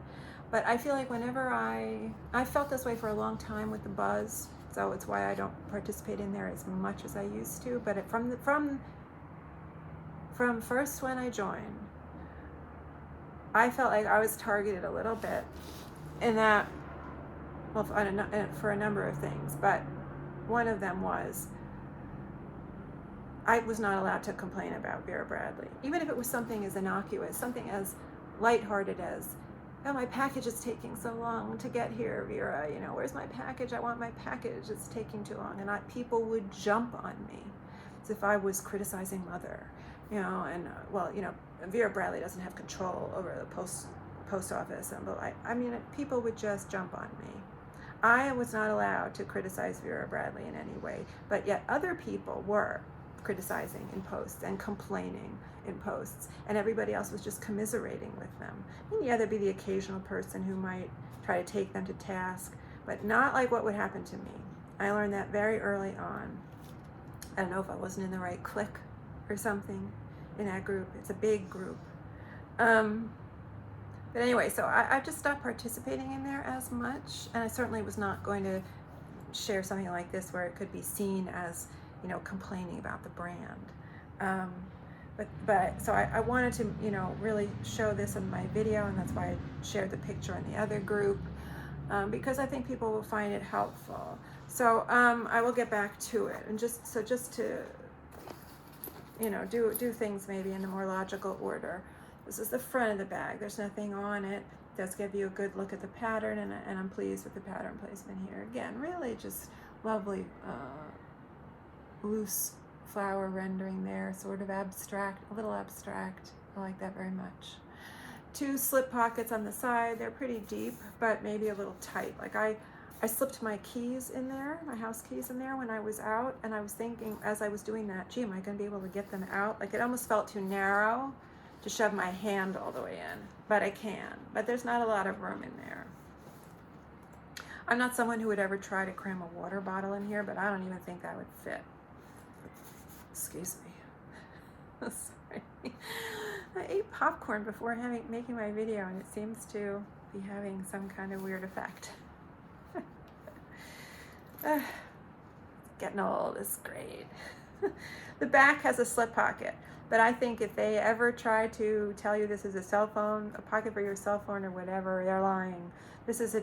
Speaker 1: But I feel like whenever I felt this way for a long time with the Buzz, so it's why I don't participate in there as much as I used to. But from first when I joined, I felt like I was targeted a little bit in that, well, for a number of things, but one of them was I was not allowed to complain about Vera Bradley, even if it was something as innocuous, something as lighthearted as, oh, my package is taking so long to get here, Vera, you know, where's my package? I want my package, it's taking too long. And people would jump on me as if I was criticizing Mother, you know, and well, you know, Vera Bradley doesn't have control over the post office, and I mean, people would just jump on me. I was not allowed to criticize Vera Bradley in any way, but yet other people were criticizing in posts and complaining in posts, and everybody else was just commiserating with them. And yeah, there'd be the occasional person who might try to take them to task, but not like what would happen to me. I learned that very early on. I don't know if I wasn't in the right clique or something in that group. It's a big group. But anyway, so I just stopped participating in there as much, and I certainly was not going to share something like this where it could be seen as, you know, complaining about the brand. But so I wanted to, you know, really show this in my video, and that's why I shared the picture in the other group, because I think people will find it helpful. So I will get back to it, and just to, you know, do things maybe in a more logical order. This is the front of the bag. There's nothing on it. It does give you a good look at the pattern, and I'm pleased with the pattern placement here. Again, really just lovely loose flower rendering there, sort of abstract, a little abstract. I like that very much. 2 slip pockets on the side. They're pretty deep, but maybe a little tight. Like I slipped my keys in there, my house keys in there when I was out, and I was thinking as I was doing that, gee, am I going to be able to get them out? Like it almost felt too narrow to shove my hand all the way in, but I can. But there's not a lot of room in there. I'm not someone who would ever try to cram a water bottle in here, but I don't even think that would fit. Excuse me. Sorry. I ate popcorn before making my video, and it seems to be having some kind of weird effect. Getting old is great. The back has a slip pocket, but I think if they ever try to tell you this is a cell phone, a pocket for your cell phone or whatever, they're lying. This is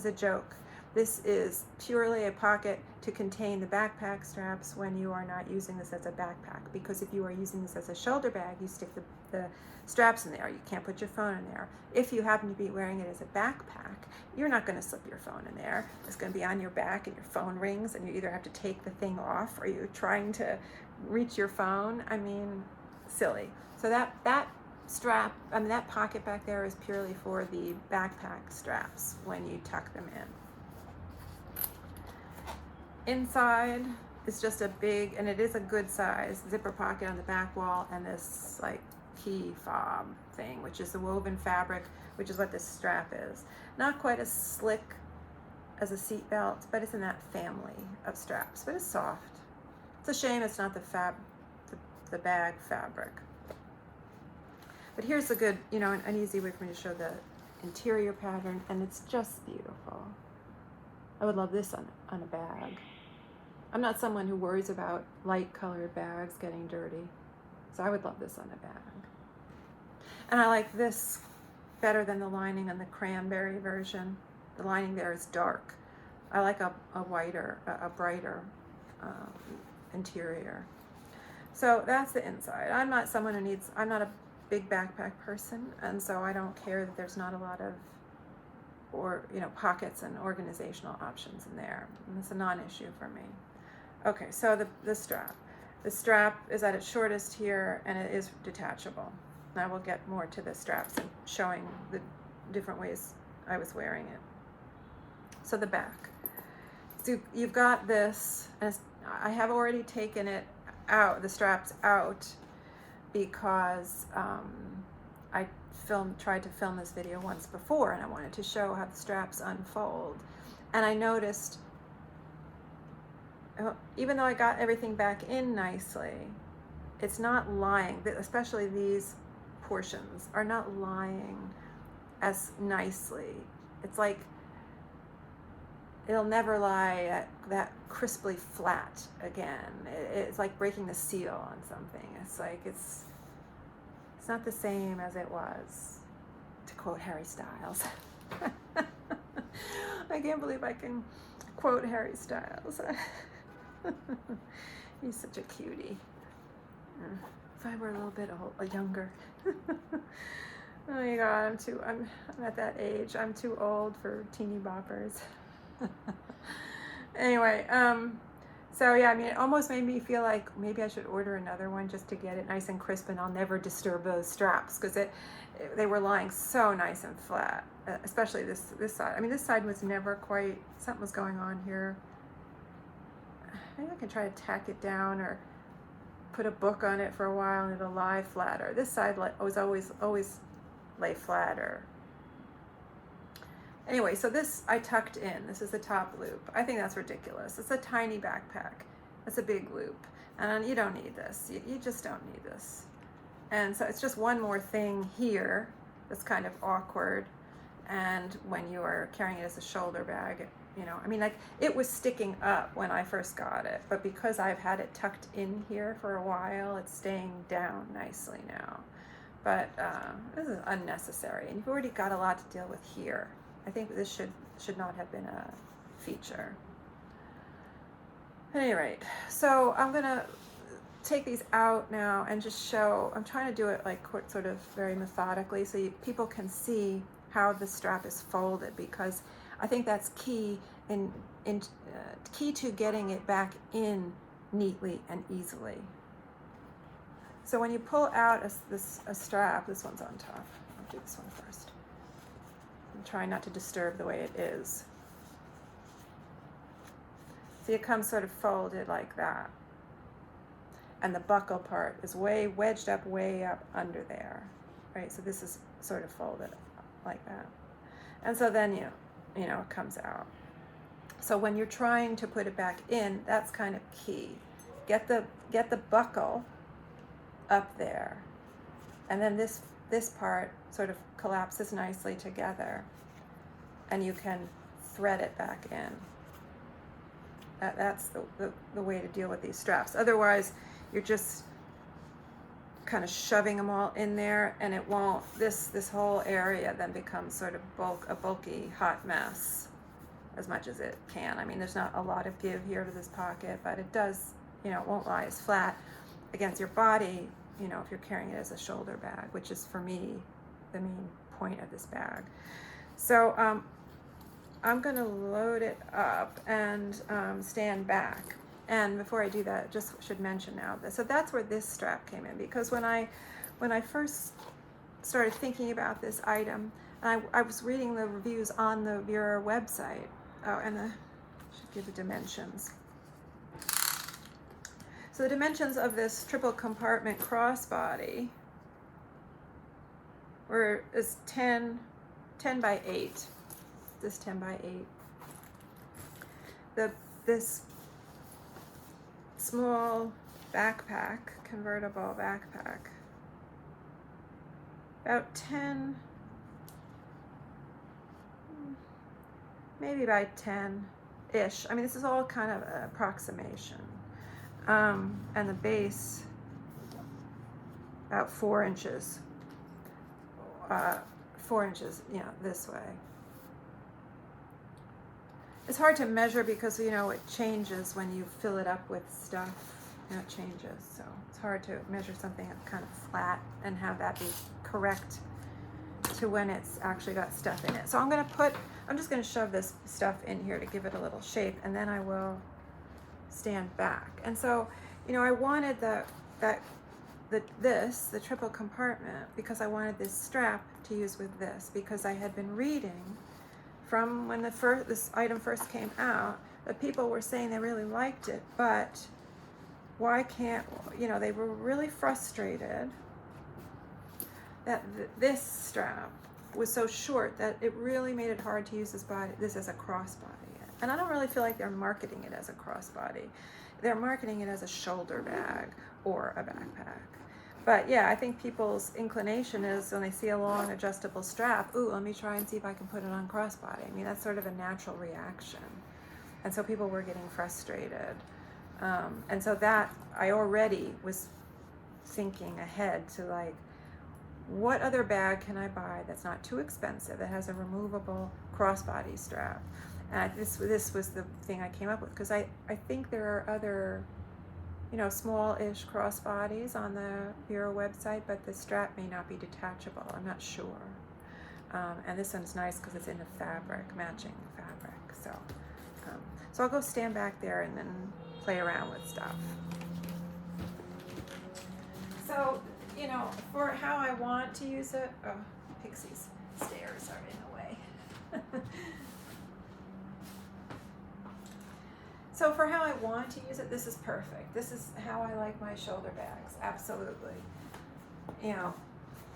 Speaker 1: a joke. This is purely a pocket to contain the backpack straps when you are not using this as a backpack, because if you are using this as a shoulder bag, you stick the straps in there. You can't put your phone in there. If you happen to be wearing it as a backpack, you're not going to slip your phone in there. It's going to be on your back and your phone rings, and you either have to take the thing off or you're trying to reach your phone. I mean, silly. So that strap, I mean that pocket back there is purely for the backpack straps when you tuck them in. Inside is just a big, and it is a good size, zipper pocket on the back wall, and this like key fob thing, which is the woven fabric, which is what this strap is. Not quite as slick as a seat belt, but it's in that family of straps, but it's soft. It's a shame it's not the bag fabric. But here's a good, you know, an easy way for me to show the interior pattern, and it's just beautiful. I would love this on a bag. I'm not someone who worries about light colored bags getting dirty, so I would love this on a bag. And I like this better than the lining on the cranberry version. The lining there is dark. I like a brighter interior. So that's the inside. I'm not someone who needs, I'm not a big backpack person, and so I don't care that there's not a lot of, pockets and organizational options in there. And it's a non-issue for me. Okay, so the strap. The strap is at its shortest here, and it is detachable. And I will get more to the straps and showing the different ways I was wearing it. So the back. So you've got this, and I have already taken it out, the straps out, because I tried to film this video once before, and I wanted to show how the straps unfold. And I noticed, even though I got everything back in nicely, it's not lying, especially these portions are not lying as nicely. It's like it'll never lie that crisply flat again. It's like breaking the seal on something. It's like it's not the same as it was, to quote Harry Styles. I can't believe I can quote Harry Styles. He's such a cutie. If I were a little bit younger. Oh my God, I'm at that age. I'm too old for teeny boppers. Anyway, so yeah, I mean, it almost made me feel like maybe I should order another one just to get it nice and crisp, and I'll never disturb those straps, because they were lying so nice and flat, especially this side. I mean, this side was never quite, something was going on here. Maybe I can try to tack it down or put a book on it for a while and it'll lie flatter. This side was always lay flatter. Anyway, so this I tucked in. This is the top loop. I think that's ridiculous. It's a tiny backpack. It's a big loop. And you don't need this. You just don't need this. And so it's just one more thing here that's kind of awkward. And when you are carrying it as a shoulder bag, I mean, like, it was sticking up when I first got it, but because I've had it tucked in here for a while, it's staying down nicely now. But this is unnecessary, and you've already got a lot to deal with here. I think this should not have been a feature. At any rate, so I'm gonna take these out now and just show, I'm trying to do it like sort of very methodically so people can see how the strap is folded, because I think that's key key to getting it back in neatly and easily. So when you pull out a strap, this one's on top. I'll do this one first. I'm trying not to disturb the way it is. See, it comes sort of folded like that. And the buckle part is wedged up way up under there, right? So this is sort of folded like that. And so then, it comes out. So when you're trying to put it back in, that's kind of key. Get the buckle up there, and then this part sort of collapses nicely together, and you can thread it back in. That's the way to deal with these straps. Otherwise, you're just kind of shoving them all in there, and it won't. This whole area then becomes sort of a bulky hot mess, as much as it can. I mean, there's not a lot of give here to this pocket, but it does, it won't lie as flat against your body, if you're carrying it as a shoulder bag, which is, for me, the main point of this bag. So I'm gonna load it up and stand back. And before I do that, just should mention now that, so that's where this strap came in, because when I first started thinking about this item, and I was reading the reviews on the Vera website. Oh, and I should give the dimensions. So the dimensions of this triple compartment crossbody is 10 by 8. This 10 by 8. This small backpack, convertible backpack, about 10, maybe by 10-ish. I mean, this is all kind of an approximation. And the base, about 4 inches. 4 inches, you know, this way. It's hard to measure because, you know, it changes when you fill it up with stuff. You know, it changes, so it's hard to measure something that's kind of flat and have that be correct to when it's actually got stuff in it. So I'm just gonna shove this stuff in here to give it a little shape, and then I will stand back. And so, you know, I wanted the triple compartment because I wanted this strap to use with this, because I had been reading from when this item first came out that people were saying they really liked it, but why can't, you know, they were really frustrated that this strap was so short that it really made it hard to use this as a crossbody. And I don't really feel like they're marketing it as a crossbody. They're marketing it as a shoulder bag or a backpack. But yeah, I think people's inclination is when they see a long adjustable strap, ooh, let me try and see if I can put it on crossbody. I mean, that's sort of a natural reaction. And so people were getting frustrated. And so that, I already was thinking ahead to like, what other bag can I buy that's not too expensive, that has a removable crossbody strap? And this was the thing I came up with, because I think there are other, you know, small-ish crossbodies on the Vera website, but the strap may not be detachable. I'm not sure. And this one's nice because it's in the fabric, matching fabric. So I'll go stand back there and then play around with stuff. So, you know, for how I want to use it, oh, Pixie's stairs are in the way. So for how I want to use it, this is perfect. This is how I like my shoulder bags, absolutely. You know,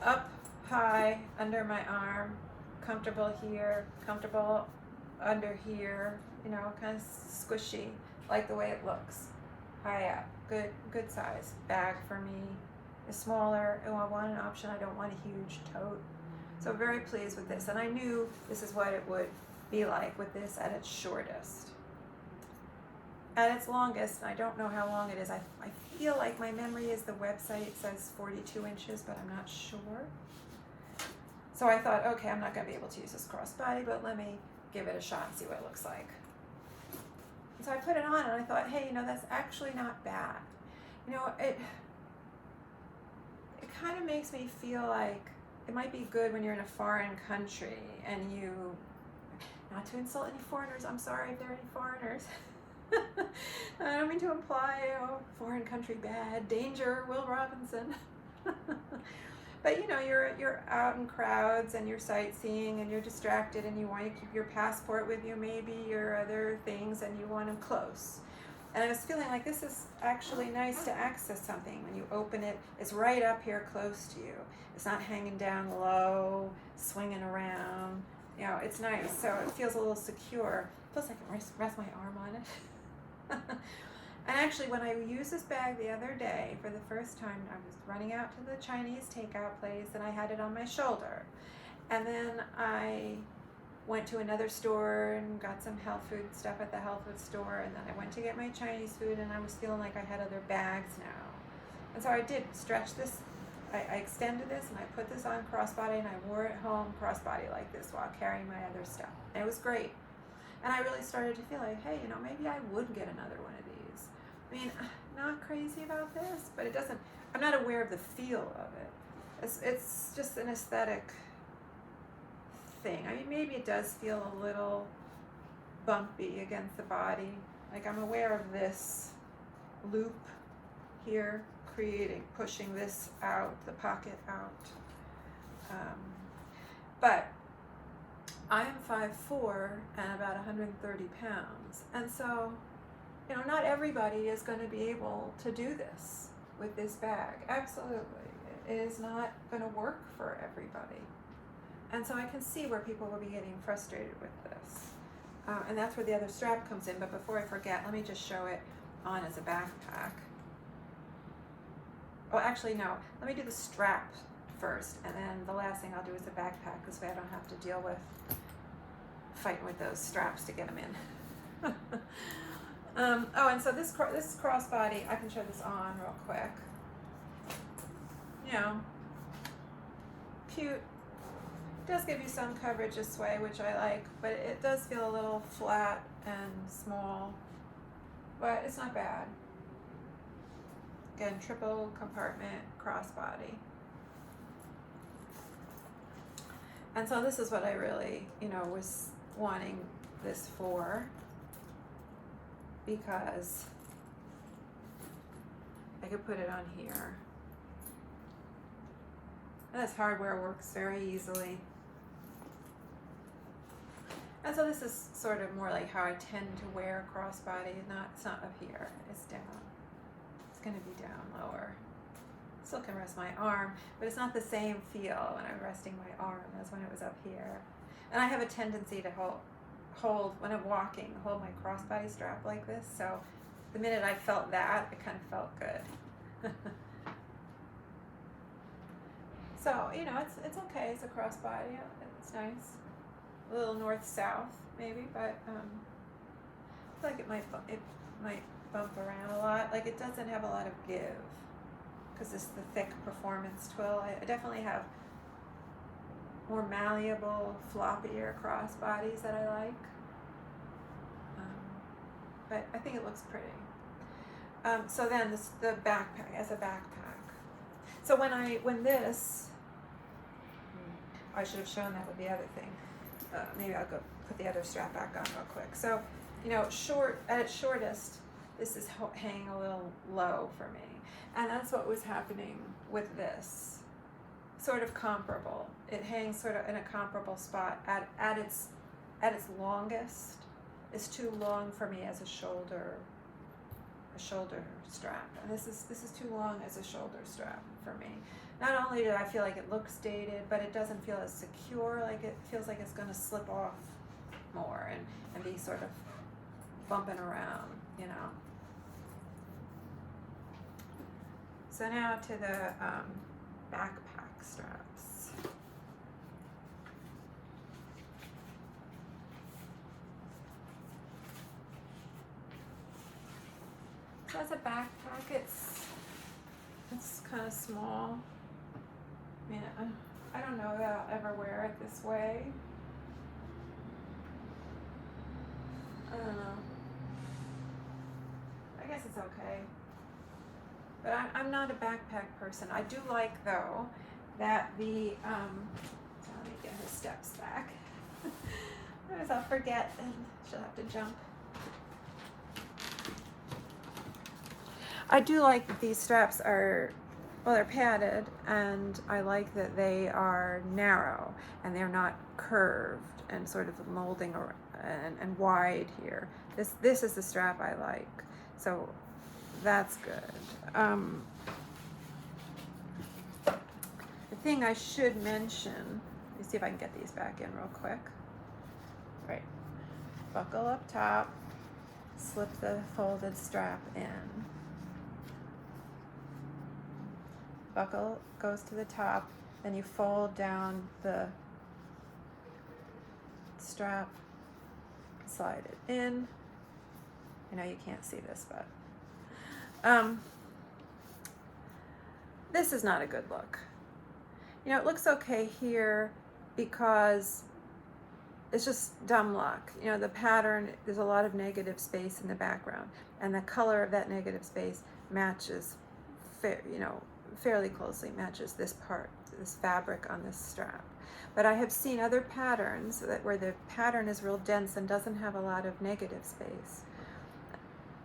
Speaker 1: up high under my arm, comfortable here, comfortable under here, you know, kind of squishy, like the way it looks. High up, good size bag for me. It's smaller. Oh, I want an option. I don't want a huge tote. So very pleased with this. And I knew this is what it would be like with this at its shortest. At its longest, I don't know how long it is. I feel like my memory is the website says 42 inches, but I'm not sure. So I thought, okay, I'm not going to be able to use this crossbody, but let me give it a shot and see what it looks like. And so I put it on and I thought, hey, you know, that's actually not bad. You know, it kind of makes me feel like it might be good when you're in a foreign country and you, not to insult any foreigners, I'm sorry if there are any foreigners. I don't mean to imply, oh, foreign country bad, danger, Will Robinson. But you know, you're out in crowds and you're sightseeing and you're distracted and you want to keep your passport with you, maybe your other things, and you want them close. And I was feeling like this is actually nice to access something. When you open it, it's right up here close to you. It's not hanging down low, swinging around. You know, it's nice. So it feels a little secure. Plus I can rest my arm on it. And actually, when I used this bag the other day for the first time, I was running out to the Chinese takeout place and I had it on my shoulder. And then I went to another store and got some health food stuff at the health food store, and then I went to get my Chinese food, and I was feeling like I had other bags now. And so I did stretch this, I extended this and I put this on crossbody, and I wore it home crossbody like this while carrying my other stuff. And it was great. And I really started to feel like, hey, you know, maybe I would get another one of these. I mean, not crazy about this, but it doesn't, I'm not aware of the feel of it. It's just an aesthetic thing. I mean, maybe it does feel a little bumpy against the body. Like, I'm aware of this loop here, pushing this out, the pocket out. But I am 5'4" and about 130 pounds. And so, you know, not everybody is going to be able to do this with this bag. Absolutely. It is not going to work for everybody. And so I can see where people will be getting frustrated with this. And that's where the other strap comes in. But before I forget, let me just show it on as a backpack. Oh, actually, no. Let me do the strap first. And then the last thing I'll do is the backpack. This way I don't have to deal with fighting with those straps to get them in. Oh, and so this crossbody, I can show this on real quick. You know, cute. It does give you some coverage this way, which I like, but it does feel a little flat and small, but it's not bad. Again, triple compartment crossbody. And so this is what I really, you know, was wanting this for, because I could put it on here. And this hardware works very easily. And so this is sort of more like how I tend to wear a crossbody. It's not up here, it's down. It's gonna be down lower. Still can rest my arm, but it's not the same feel when I'm resting my arm as when it was up here. And I have a tendency to hold when I'm walking, hold my crossbody strap like this. So the minute I felt that, it kind of felt good. So, you know, it's okay. It's a crossbody. It's nice. A little north-south, maybe, but I feel like it might bump around a lot. Like, it doesn't have a lot of give, because it's the thick performance twill. I definitely have more malleable, floppier crossbodies that I like. But I think it looks pretty. So then the backpack, as a backpack. So when this, I should have shown that with the other thing. Maybe I'll go put the other strap back on real quick. So, you know, at its shortest, this is hanging a little low for me. And that's what was happening with this. Sort of comparable. It hangs sort of in a comparable spot at its longest. It's too long for me as a shoulder strap. And this is too long as a shoulder strap for me. Not only do I feel like it looks dated, but it doesn't feel as secure. Like, it feels like it's going to slip off more and be sort of bumping around, you know. So now to the backpack straps. So as a backpack, it's kind of small. I mean, I don't know that I'll ever wear it this way. I don't know. I guess it's okay. But I'm not a backpack person. I do like, though, that so let me get her steps back. Otherwise I'll forget and she'll have to jump. I do like that these straps are, well, they're padded, and I like that they are narrow and they're not curved and sort of molding and wide here. This is the strap I like, so that's good. The thing I should mention, let me see if I can get these back in real quick. Right, buckle up top, slip the folded strap in. Buckle goes to the top, then you fold down the strap, slide it in. I know you can't see this, but this is not a good look. You know, it looks okay here because it's just dumb luck. You know, the pattern, there's a lot of negative space in the background, and the color of that negative space matches, fairly closely matches this fabric on this strap. But I have seen other patterns where the pattern is real dense and doesn't have a lot of negative space,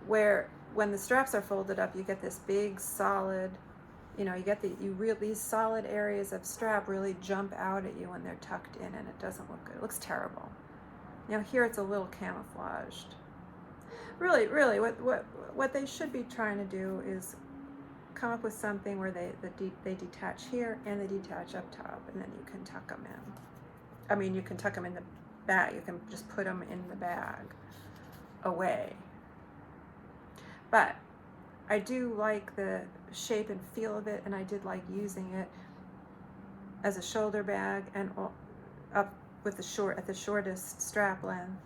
Speaker 1: where when the straps are folded up, you get this big, solid, you know, you get these solid areas of strap really jump out at you when they're tucked in, and it doesn't look good. It looks terrible. You know, here it's a little camouflaged. Really, what they should be trying to do is come up with something where they detach here and they detach up top, and then you can tuck them in. I mean, you can tuck them in the bag. You can just put them in the bag away. But I do like the shape and feel of it, and I did like using it as a shoulder bag and up with at the shortest strap length,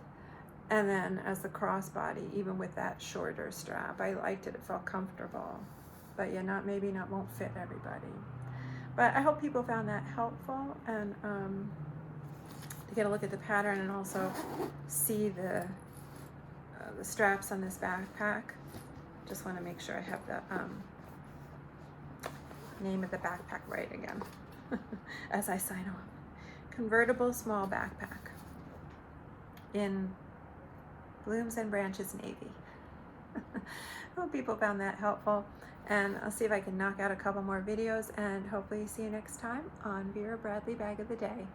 Speaker 1: and then as the crossbody, even with that shorter strap. I liked it. It felt comfortable. But yeah, maybe not won't fit everybody. But I hope people found that helpful, and to get a look at the pattern and also see the straps on this backpack. Just want to make sure I have the name of the backpack right again as I sign off. Convertible small backpack in Blooms and Branches Navy. I hope people found that helpful, and I'll see if I can knock out a couple more videos, and hopefully see you next time on Vera Bradley Bag of the Day.